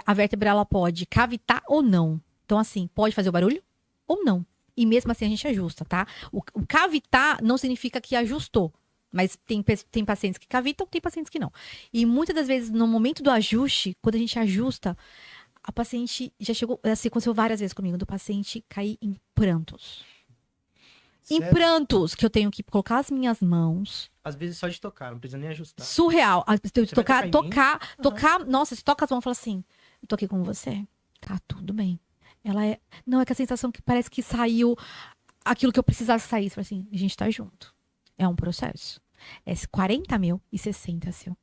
a vértebra ela pode cavitar ou não. Então, assim, pode fazer o barulho ou não. E mesmo assim a gente ajusta, tá? O cavitar não significa que ajustou. Mas tem pacientes que cavitam, tem pacientes que não. E muitas das vezes, no momento do ajuste, quando a gente ajusta, a paciente já chegou, assim, aconteceu várias vezes comigo, do paciente cair em prantos. Sério? Em prantos, que eu tenho que colocar as minhas mãos. Às vezes só de tocar, não precisa nem ajustar. Surreal. Você vai Tocar. Nossa, você toca as mãos e fala assim: eu tô aqui com você. Tá tudo bem. Não, é que a sensação que parece que saiu aquilo que eu precisava sair. Você fala assim: a gente tá junto. É um processo. É 40 mil e 60 seu.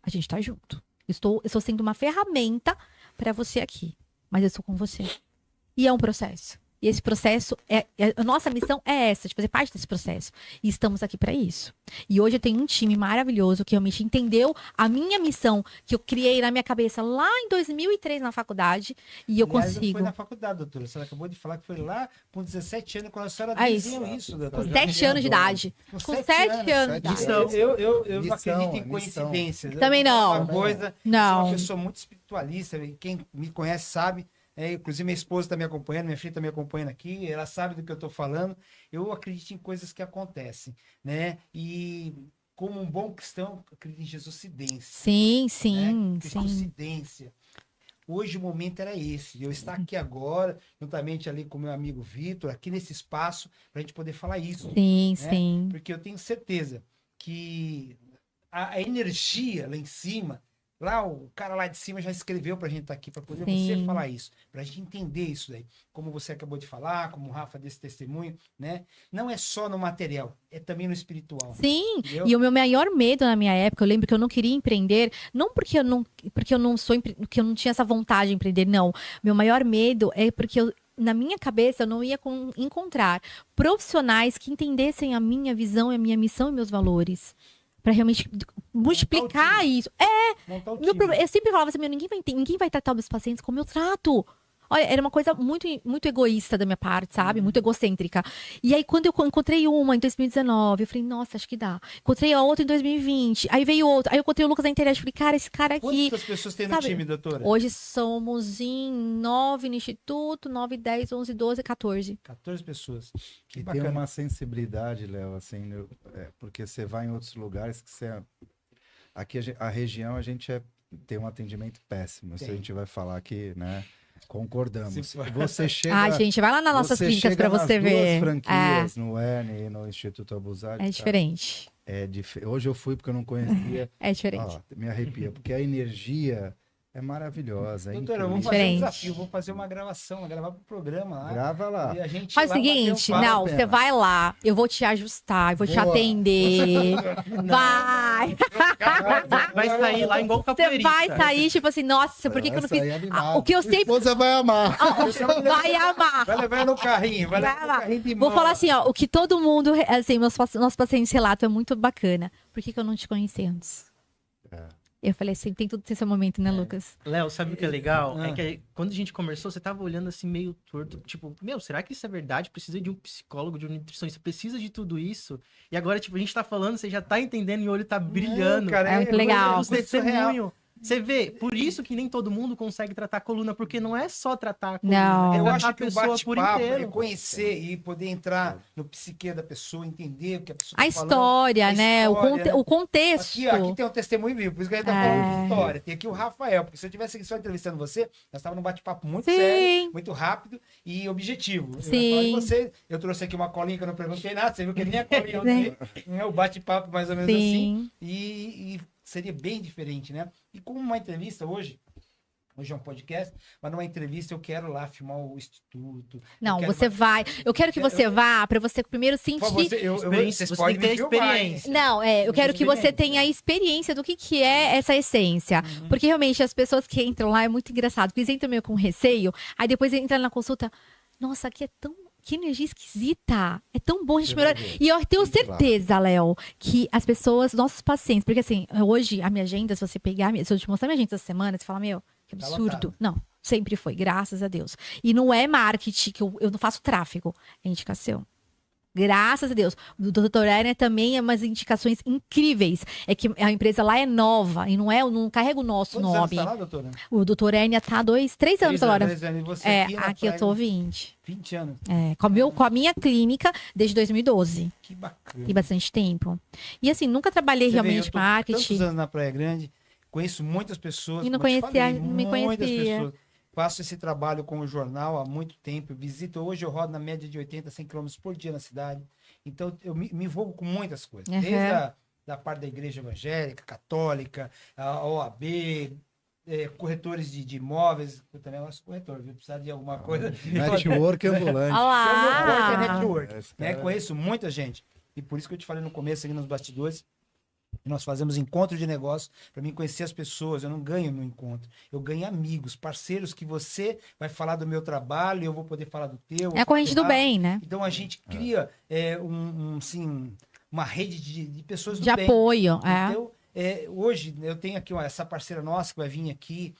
A gente tá junto. Eu estou sendo uma ferramenta para você aqui. Mas eu estou com você. E é um processo. E esse processo, a nossa missão é essa, de fazer parte desse processo. E estamos aqui para isso. E hoje eu tenho um time maravilhoso que realmente entendeu a minha missão, que eu criei na minha cabeça lá em 2003 na faculdade. E eu consigo. Foi na faculdade, doutora. Você acabou de falar que foi lá com 17 anos, quando a senhora dizia isso, doutora. Com 7 anos de idade. Com 7 anos de idade. Eu não acredito em coincidências. Também não. Uma coisa, não. Sou uma pessoa muito espiritualista. Quem me conhece sabe. Inclusive minha esposa está me acompanhando, minha filha está me acompanhando aqui, ela sabe do que eu estou falando. Eu acredito em coisas que acontecem, né? E como um bom cristão, eu acredito em jesucidência. Sim, né? Jesucidência. Hoje o momento era esse, eu estar aqui agora, juntamente ali com meu amigo Vitor, aqui nesse espaço, para a gente poder falar isso. Sim, né? sim. Porque eu tenho certeza que a energia lá em cima, lá o cara lá de cima já escreveu pra gente estar aqui, para poder você falar isso, pra gente entender isso daí. Como você acabou de falar, como o Rafa desse testemunho, né? Não é só no material, é também no espiritual. Sim, entendeu? E o meu maior medo na minha época, eu lembro que eu não queria empreender, não porque eu não porque eu não tinha essa vontade de empreender, não. Meu maior medo é porque na minha cabeça eu não ia encontrar profissionais que entendessem a minha visão, a minha missão e meus valores. Pra realmente multiplicar isso. Eu sempre falava assim, ninguém vai tratar os meus pacientes como eu trato. Olha, era uma coisa muito, muito egoísta da minha parte, sabe? Muito egocêntrica. E aí, quando eu encontrei uma em 2019, eu falei, nossa, acho que dá. Encontrei a outra em 2020. Aí veio outra. Aí eu encontrei o Lucas na internet. Falei, cara, esse cara aqui... Quantas pessoas tem no time, doutora? Hoje somos em 9 no Instituto, 9, 10, 11, 12, 14. 14 pessoas. Que e bacana. tem uma sensibilidade, Léo, assim, porque você vai em outros lugares que você... Aqui a região a gente tem um atendimento péssimo. Isso a gente vai falar aqui, né? Concordamos. Você chega... gente, vai lá nas nossas clínicas para você ver. Duas franquias, no ERN e no Instituto Abusad. É diferente. Hoje eu fui porque eu não conhecia. É diferente. Me arrepia, porque a energia é maravilhosa. Doutora, vamos fazer um desafio, vou fazer uma gravação, gravar pro programa lá. Grava lá. E a gente faz o seguinte, não, você vai lá, eu vou te ajustar, eu vou te atender. Vai! Vai sair lá igual capoeirista. Você vai sair, tipo assim, nossa, por que eu não fiz? O que eu sei. Você vai amar. Vai amar. Vai levar no carrinho, vai levar no carrinho de mão. Vou falar assim, ó, o que todo mundo, assim, nossos pacientes relatam é muito bacana. Por que eu não te conheci antes? Eu falei assim, tem tudo esse momento, né, Lucas? Léo, sabe o que é legal? É que quando a gente conversou, você tava olhando assim meio torto. Tipo, será que isso é verdade? Precisa de um psicólogo, de um nutricionista? Precisa de tudo isso? E agora, tipo, a gente tá falando, você já tá entendendo e o olho tá brilhando. Cara, é muito legal. O testemunho. Você vê, por isso que nem todo mundo consegue tratar a coluna, porque não é só tratar a coluna. Não. Eu tratar acho a que o pessoa por bate-papo inteiro. é conhecer e poder entrar no psique da pessoa, entender o que a pessoa A tá história, falando. né? O contexto. Aqui tem um testemunho vivo, por isso que a gente tá falando de história. Tem aqui o Rafael, porque se eu tivesse só entrevistando você, nós estávamos num bate-papo muito sério, muito rápido e objetivo. Sim. Eu trouxe aqui uma colinha que eu não perguntei nada, você viu que nem a colinha eu dei, o bate-papo mais ou menos assim. E seria bem diferente, né? E como uma entrevista hoje é um podcast, mas numa entrevista eu quero lá filmar o instituto. Não, você vai. Eu quero que você vá para você primeiro sentir. Vocês podem ter experiência. Não, eu quero que você tenha a experiência do que é essa essência. Porque realmente as pessoas que entram lá é muito engraçado. Porque eles entram meio com receio, aí depois entram na consulta. Nossa, aqui é tão. Que energia esquisita. É tão bom a gente melhorar. E eu tenho certeza, Léo, que as pessoas, nossos pacientes, porque assim, hoje a minha agenda, se você pegar, se eu te mostrar minha agenda essa semana, você fala, meu, que absurdo. Não, Sempre foi, graças a Deus. E não é marketing, que eu não faço tráfego, é indicação. Graças a Deus. O Dr. Ernia também é umas indicações incríveis. É que a empresa lá é nova e não carrega o nosso Quantos anos nome. tá lá, doutora? O Dr. Ernia tá 3 anos agora. 3 anos. E você Aqui eu tô 20. 20 anos. Com a minha clínica desde 2012. Que bacana. E bastante tempo. E assim, nunca trabalhei Você vê, realmente eu tô marketing. tantos anos na Praia Grande, conheço muitas pessoas. E não como eu te conhecia, falei, não me muitas conhecia. pessoas. Faço esse trabalho com o jornal há muito tempo. Visito, hoje eu rodo na média de 80 a 100 km por dia na cidade. Então, eu me envolvo com muitas coisas. Uhum. Desde da parte da igreja evangélica, católica, a OAB, corretores de imóveis. Eu também gosto de corretor, viu? Precisar de alguma coisa. Network ambulante. Olha lá. Então, meu forte é network. Esse Né? cara- Conheço muita gente. E por isso que eu te falei no começo, ali nos bastidores, nós fazemos encontro de negócio para mim conhecer as pessoas. Eu não ganho no encontro. Eu ganho amigos, parceiros que você vai falar do meu trabalho e eu vou poder falar do teu. É a corrente do bem, né? Então a gente cria uma rede de pessoas do De bem. apoio. Então, hoje eu tenho aqui essa parceira nossa que vai vir aqui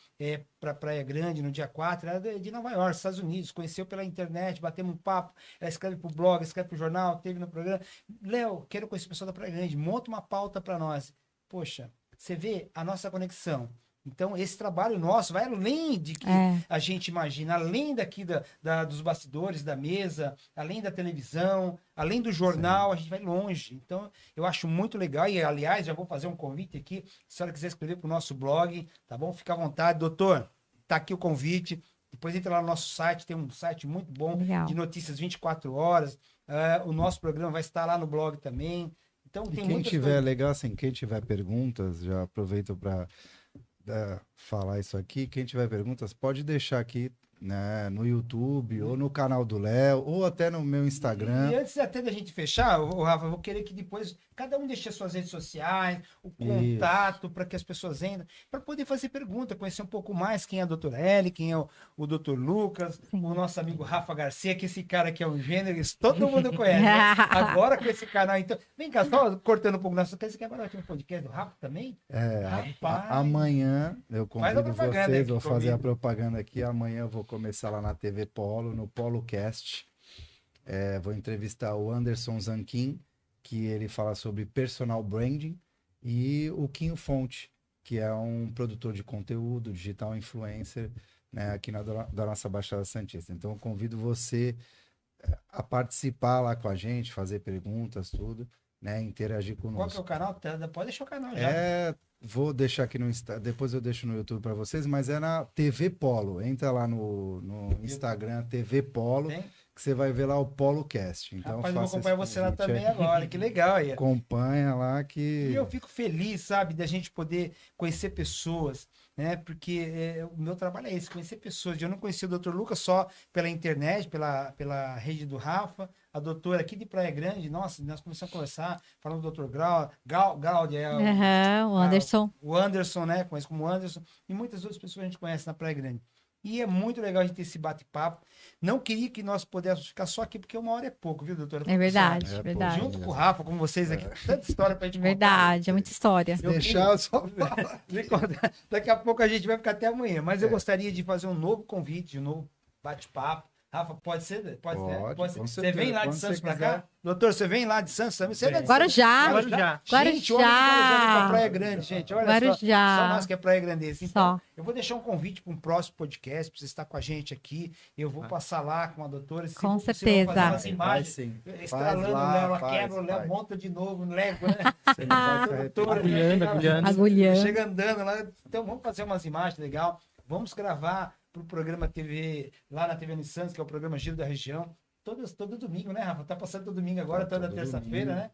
para Praia Grande no dia 4, ela é de Nova York, Estados Unidos, conheceu pela internet, batemos um papo, ela escreve para o blog, escreve para o jornal, teve no programa. Léo, quero conhecer o pessoal da Praia Grande, monta uma pauta para nós. Poxa, você vê a nossa conexão. Então, esse trabalho nosso vai além de que a gente imagina, além daqui dos bastidores, da mesa, além da televisão, além do jornal, a gente vai longe. Então, eu acho muito legal. E, aliás, já vou fazer um convite aqui. Se a senhora quiser escrever para o nosso blog, tá bom? Fica à vontade. Doutor, tá aqui o convite. Depois entra lá no nosso site, tem um site muito bom, Legal. de notícias 24 horas. O nosso programa vai estar lá no blog também. Então, E tem quem muitas tiver, coisas. legal assim, quem tiver perguntas, já aproveito para falar isso aqui. Quem tiver perguntas, pode deixar aqui, né, no YouTube, ou no canal do Léo, ou até no meu Instagram. E antes até da gente fechar, Rafa, eu vou querer que depois cada um deixe as suas redes sociais, o contato, para que as pessoas entrem, para poder fazer pergunta, conhecer um pouco mais quem é a doutora Eli, quem é o doutor Lucas, Sim. o nosso amigo Rafa Garcia, que esse cara aqui é um gênero, isso todo mundo conhece. Né? Agora com esse canal, então. Vem cá, só cortando um pouco nosso. Você quer agora aqui um podcast do Rafa também? Rapaz. Amanhã eu Faz a convido propaganda vocês, aqui vou fazer a comigo. propaganda aqui. Amanhã eu vou começar lá na TV Polo, no PoloCast. Vou entrevistar o Anderson Zanquim, que ele fala sobre personal branding, e o Quinho Fonte, que é um produtor de conteúdo, digital influencer, né, aqui da nossa Baixada Santista. Então eu convido você a participar lá com a gente, fazer perguntas, tudo, né, interagir Qual conosco. que é o canal? Pode deixar o canal já. Vou deixar aqui no Instagram, depois eu deixo no YouTube para vocês, mas é na TV Polo. Entra lá no Instagram, TV Polo, Tem? que você vai ver lá o PoloCast. Então, Rapaz, eu vou faça acompanhar esse você lá convite também aí. agora, que legal aí. Acompanha lá que... E eu fico feliz, sabe, da gente poder conhecer pessoas, né? Porque o meu trabalho é esse, conhecer pessoas. Eu não conheci o Dr. Lucas só pela internet, pela rede do Rafa, a doutora aqui de Praia Grande. Nossa, nós começamos a conversar, falando do Dr. Gaudi, O Anderson. o Anderson, né? Conheço como Anderson, e muitas outras pessoas a gente conhece na Praia Grande. E é muito legal a gente ter esse bate-papo. Não queria que nós pudéssemos ficar só aqui, porque 1 hora é pouco, viu, doutora? É verdade, É, pô, verdade. Junto com o Rafa, com vocês aqui, tanta história pra gente contar. Verdade, é muita história. Se deixar, eu só falo. Daqui a pouco a gente vai ficar até amanhã. Mas eu gostaria de fazer um novo convite, um novo bate-papo. Rafa, pode ser? Pode ser. com Você certeza, vem lá de quando Santos você pra quiser. cá? Doutor, você vem lá de Santos também? Você é de Agora Santos? já. Agora já. Agora Gente, olha que já. pra Praia Grande, gente. Olha Agora só. já. Só nós que é Praia Grandense. Então, Só. eu vou deixar um convite para um próximo podcast, para você estar com a gente aqui. Eu vou passar lá com a doutora. Se Com você certeza. for fazer umas Vai imagens, sim. estralando o lá, Léo, ela faz, quebra o Léo, faz. monta de novo, leva, né? Você não vai se arrepender. Doutora, Agulhando, chega- agulhando. Agulhando. Chega andando lá. Então vamos fazer umas imagens legal. Vamos gravar pro programa TV, lá na TV Santos, que é o programa Giro da Região. Todo domingo, né, Rafa? Tá passando todo domingo agora, toda todo terça-feira, domingo. né?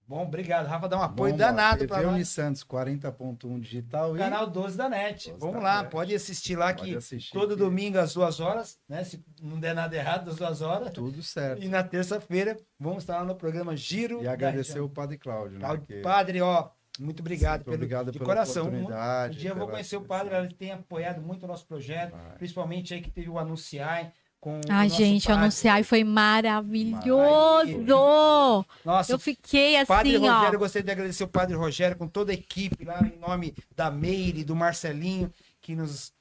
Bom, obrigado. Rafa, dá um apoio Bomba, danado para TV nós. Unisantos 40.1 digital e Canal 12 da NET. 12 Vamos da lá, NET. pode assistir lá, Pode que assistir todo que- domingo às 2 horas, né? Se não der nada errado, às 2 horas. tudo certo. E na terça-feira, vamos estar lá no programa Giro E da agradecer Região. o Padre Cláudio, né? Padre, que- Padre, ó, muito obrigado, Sempre obrigado de pela coração. Um oportunidade, dia eu vou pela- conhecer o Padre, ele tem apoiado muito o nosso projeto, Vai. principalmente aí que teve o Anunciar com o Ai, nosso gente, o padre. anunciar e foi maravilhoso. Nossa, Eu fiquei assim, Padre Rogério, eu ó. gostaria de agradecer o Padre Rogério com toda a equipe lá, em nome da Meire, do Marcelinho, que nos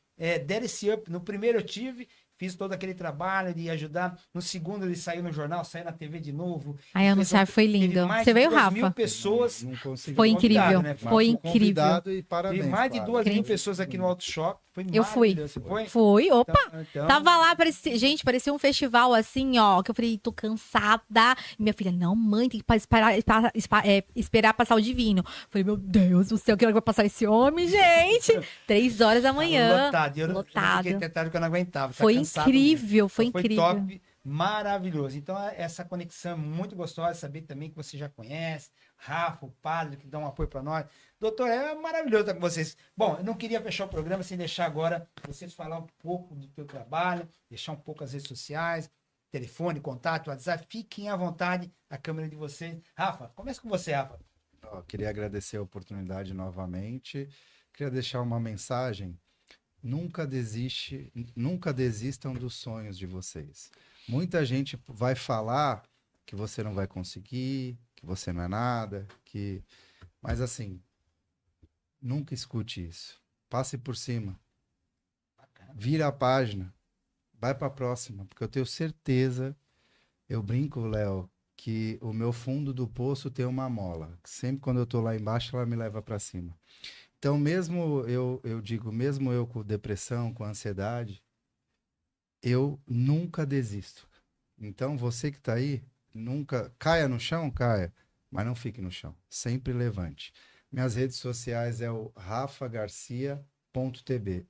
deram esse up. No primeiro eu tive, fiz todo aquele trabalho de ajudar. No segundo ele saiu no jornal, saiu na TV de novo. Aí o anunciar foi lindo. Você veio, Rafa? 2.000 pessoas. Não consegui. Foi incrível, Né? foi incrível. Convidado e parabéns. Tem mais de Flávio. 2.000 pessoas aqui no Auto Shop. Foi Eu fui. maravilhoso. Você foi? Foi, opa! Então, Tava lá, gente, parecia um festival assim, ó, que eu falei, tô cansada. E minha filha, não, mãe, tem que esperar passar o divino. Falei, meu Deus do céu, que hora que vai passar esse homem, gente? 3 horas da manhã. lotado. Eu Lotado. fiquei tentado que eu não aguentava. Foi cansado mesmo. incrível, foi Então, incrível. top, maravilhoso. Então, essa conexão é muito gostosa, saber também que você já conhece. Rafa, o padre, que dá um apoio para nós. Doutor, é maravilhoso estar com vocês. Bom, eu não queria fechar o programa sem deixar agora vocês falar um pouco do teu trabalho, deixar um pouco as redes sociais, telefone, contato, WhatsApp. Fiquem à vontade, a câmera de vocês. Rafa, começa com você, Rafa. Queria agradecer a oportunidade novamente. Queria deixar uma mensagem. Nunca desistam dos sonhos de vocês. Muita gente vai falar que você não vai conseguir, que você não é nada, mas assim, nunca escute isso. Passe por cima. Vira a página. Vai para a próxima, porque eu tenho certeza, eu brinco, Léo, que o meu fundo do poço tem uma mola. Sempre quando eu tô lá embaixo, ela me leva para cima. Então, mesmo eu com depressão, com ansiedade, eu nunca desisto. Então, você que está aí, nunca caia no chão, caia, mas não fique no chão. Sempre levante. Minhas redes sociais é o rafagarcia.tv,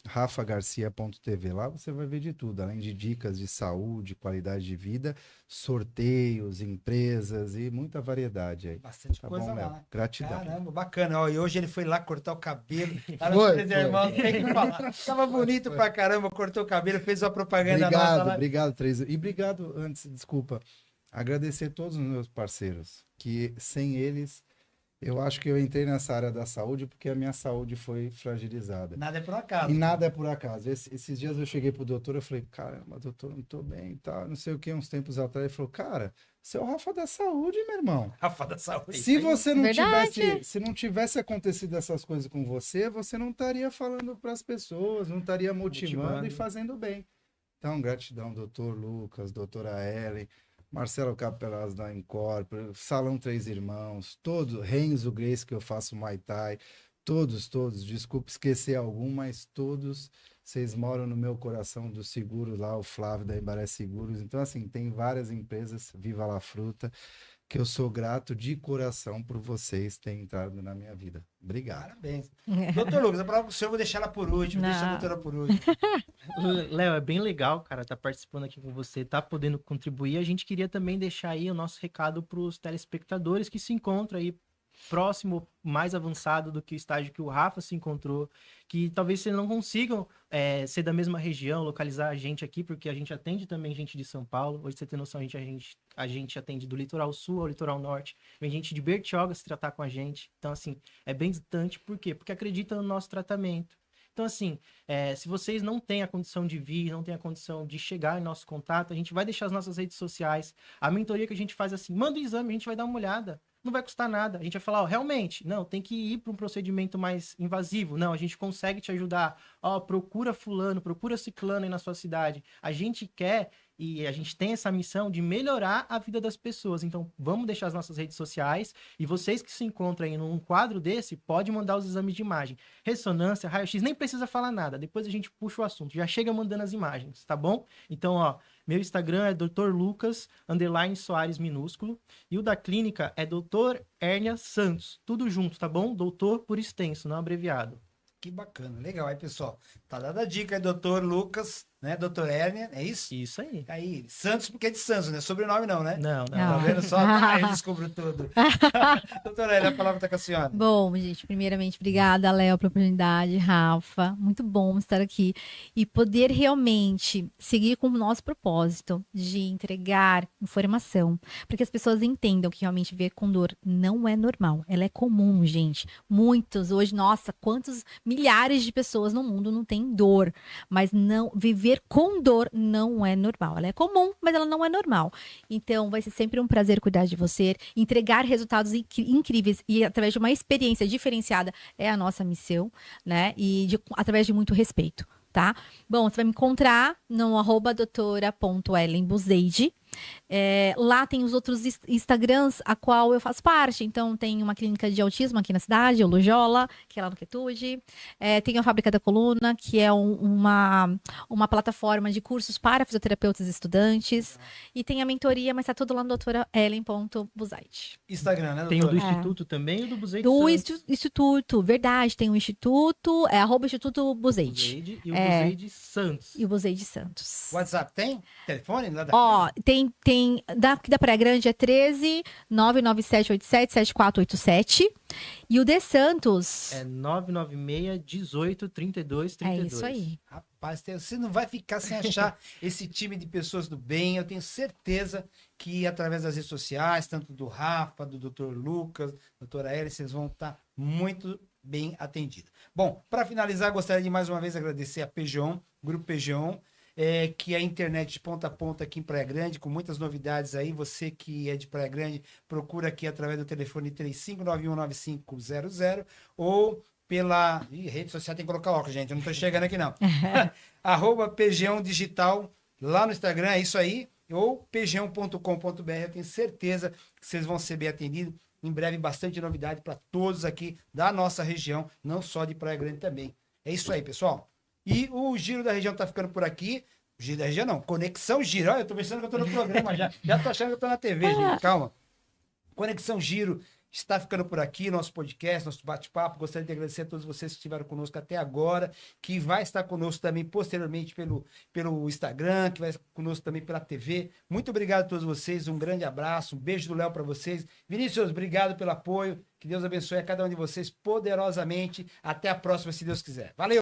@rafagarcia.tv. Lá você vai ver de tudo, além de dicas de saúde, qualidade de vida, sorteios, empresas e muita variedade aí. Bastante Tá coisa bom, Léo? lá. Gratidão. Caramba, bacana. Ó, e hoje ele foi lá cortar o cabelo. Lá Foi, nos Três Irmãos, tem que falar. Tava bonito pra caramba, cortou o cabelo, fez uma propaganda nossa lá. Obrigado, Três. E obrigado, antes, desculpa, agradecer todos os meus parceiros, que sem eles, eu acho que eu entrei nessa área da saúde porque a minha saúde foi fragilizada. Nada é por acaso. E nada é por acaso. Esses dias eu cheguei pro doutor, eu falei, caramba, doutor, não tô bem e tal, não sei o que, uns tempos atrás, ele falou, cara, você é o Rafa da saúde, meu irmão. Rafa da saúde. Se você não Verdade. se não tivesse acontecido essas coisas com você, você não estaria falando para as pessoas, não estaria motivando e fazendo bem. Então, gratidão, doutor Lucas, doutora Ellen, Marcelo Capelaz da Incorpore, Salão Três Irmãos, todos, Renzo Grace, que eu faço Muay Thai, todos, desculpa esquecer algum, mas todos, vocês moram no meu coração do seguro lá, o Flávio da Embaré Seguros. Então, assim, tem várias empresas, Viva La Fruta, que eu sou grato de coração por vocês terem entrado na minha vida. Obrigado. Parabéns. Doutor Lucas, a palavra pro senhor, eu vou deixar ela por último, deixa a doutora por último. Léo, é bem legal, cara, tá participando aqui com você, tá podendo contribuir. A gente queria também deixar aí o nosso recado para os telespectadores que se encontram aí próximo, mais avançado do que o estágio que o Rafa se encontrou, que talvez vocês não consigam ser da mesma região, localizar a gente aqui, porque a gente atende também gente de São Paulo. Hoje, você tem noção, a gente atende do litoral sul ao litoral norte, vem gente de Bertioga se tratar com a gente. Então, assim, é bem distante. Por quê? Porque acredita no nosso tratamento. Então, assim, se vocês não têm a condição de vir, não têm a condição de chegar em nosso contato, a gente vai deixar as nossas redes sociais. A mentoria que a gente faz assim, manda o exame, a gente vai dar uma olhada. Não vai custar nada. A gente vai falar, ó, realmente, não, tem que ir para um procedimento mais invasivo. Não, a gente consegue te ajudar. Ó, procura fulano, procura ciclano aí na sua cidade. A gente quer e a gente tem essa missão de melhorar a vida das pessoas. Então, vamos deixar as nossas redes sociais. E vocês que se encontram aí num quadro desse, pode mandar os exames de imagem. Ressonância, raio-x, nem precisa falar nada. Depois a gente puxa o assunto. Já chega mandando as imagens, tá bom? Então, ó, meu Instagram é Dr. Lucas, _Soares minúsculo. E o da clínica é Dr. Hérnia Santos. Tudo junto, tá bom? Doutor por extenso, não abreviado. Que bacana, legal. Aí, pessoal, tá dada a dica, é Dr. Lucas, né? Dr. Hérnia, é isso? Isso aí. Aí, Santos, porque é de Santos, né? Sobrenome não, né? Não. Tá vendo só? Eu descubro tudo. Doutora Hérnia, a palavra tá com a senhora. Bom, gente, primeiramente, obrigada, Léo, pela oportunidade, Rafa. Muito bom estar aqui e poder realmente seguir com o nosso propósito de entregar informação, para que as pessoas entendam que realmente viver com dor não é normal, ela é comum, gente. Muitos, hoje, nossa, quantos milhares de pessoas no mundo não têm dor, mas não viver viver com dor não é normal. Ela é comum, mas ela não é normal. Então, vai ser sempre um prazer cuidar de você, entregar resultados incríveis e através de uma experiência diferenciada é a nossa missão, né? E através de muito respeito, tá? Bom, você vai me encontrar no @doutora.ellenbuzeide. Lá tem os outros Instagrams a qual eu faço parte. Então, tem uma clínica de autismo aqui na cidade, o Lujola, que é lá no Quietude. Tem a Fábrica da Coluna, que é uma plataforma de cursos para fisioterapeutas e estudantes. E tem a mentoria, mas tá tudo lá no doutoraellen.buzeide. Instagram, né, doutora? Tem o do Instituto também e o do Buzeide Do Santos. Instituto, verdade. Tem o Instituto, @Instituto Buzeide. Buzeide e o Buzeide Santos. E o Buzeide Santos. WhatsApp tem? Telefone? Lá da Ó, tem daqui da Praia Grande é 13 99787 7487. E o de Santos É 996 18 32 32. é isso aí. Rapaz, você não vai ficar sem achar esse time de pessoas do bem. Eu tenho certeza que através das redes sociais, tanto do Rafa, do Dr. Lucas, doutora Ellen, vocês vão estar muito bem atendidos. Bom, para finalizar, gostaria de mais uma vez agradecer a PGON, Grupo PGON, que é a internet de ponta a ponta aqui em Praia Grande, com muitas novidades aí. Você que é de Praia Grande, procura aqui através do telefone 35919500 ou pela rede social, tem que colocar óculos, gente, eu não estou chegando aqui não. @PGON Digital, lá no Instagram, é isso aí, ou pgão.com.br. Eu tenho certeza que vocês vão ser bem atendidos. Em breve, bastante novidade para todos aqui da nossa região, não só de Praia Grande também. É isso aí, pessoal. E o Giro da Região tá ficando por aqui. Giro da Região não, Conexão Giro. Olha, eu tô pensando que eu tô no programa já. Já tô achando que eu tô na TV, gente. Calma. Conexão Giro está ficando por aqui, nosso podcast, nosso bate-papo. Gostaria de agradecer a todos vocês que estiveram conosco até agora, que vai estar conosco também posteriormente pelo Instagram, que vai estar conosco também pela TV. Muito obrigado a todos vocês, um grande abraço, um beijo do Léo para vocês. Vinícius, obrigado pelo apoio. Que Deus abençoe a cada um de vocês poderosamente. Até a próxima, se Deus quiser. Valeu!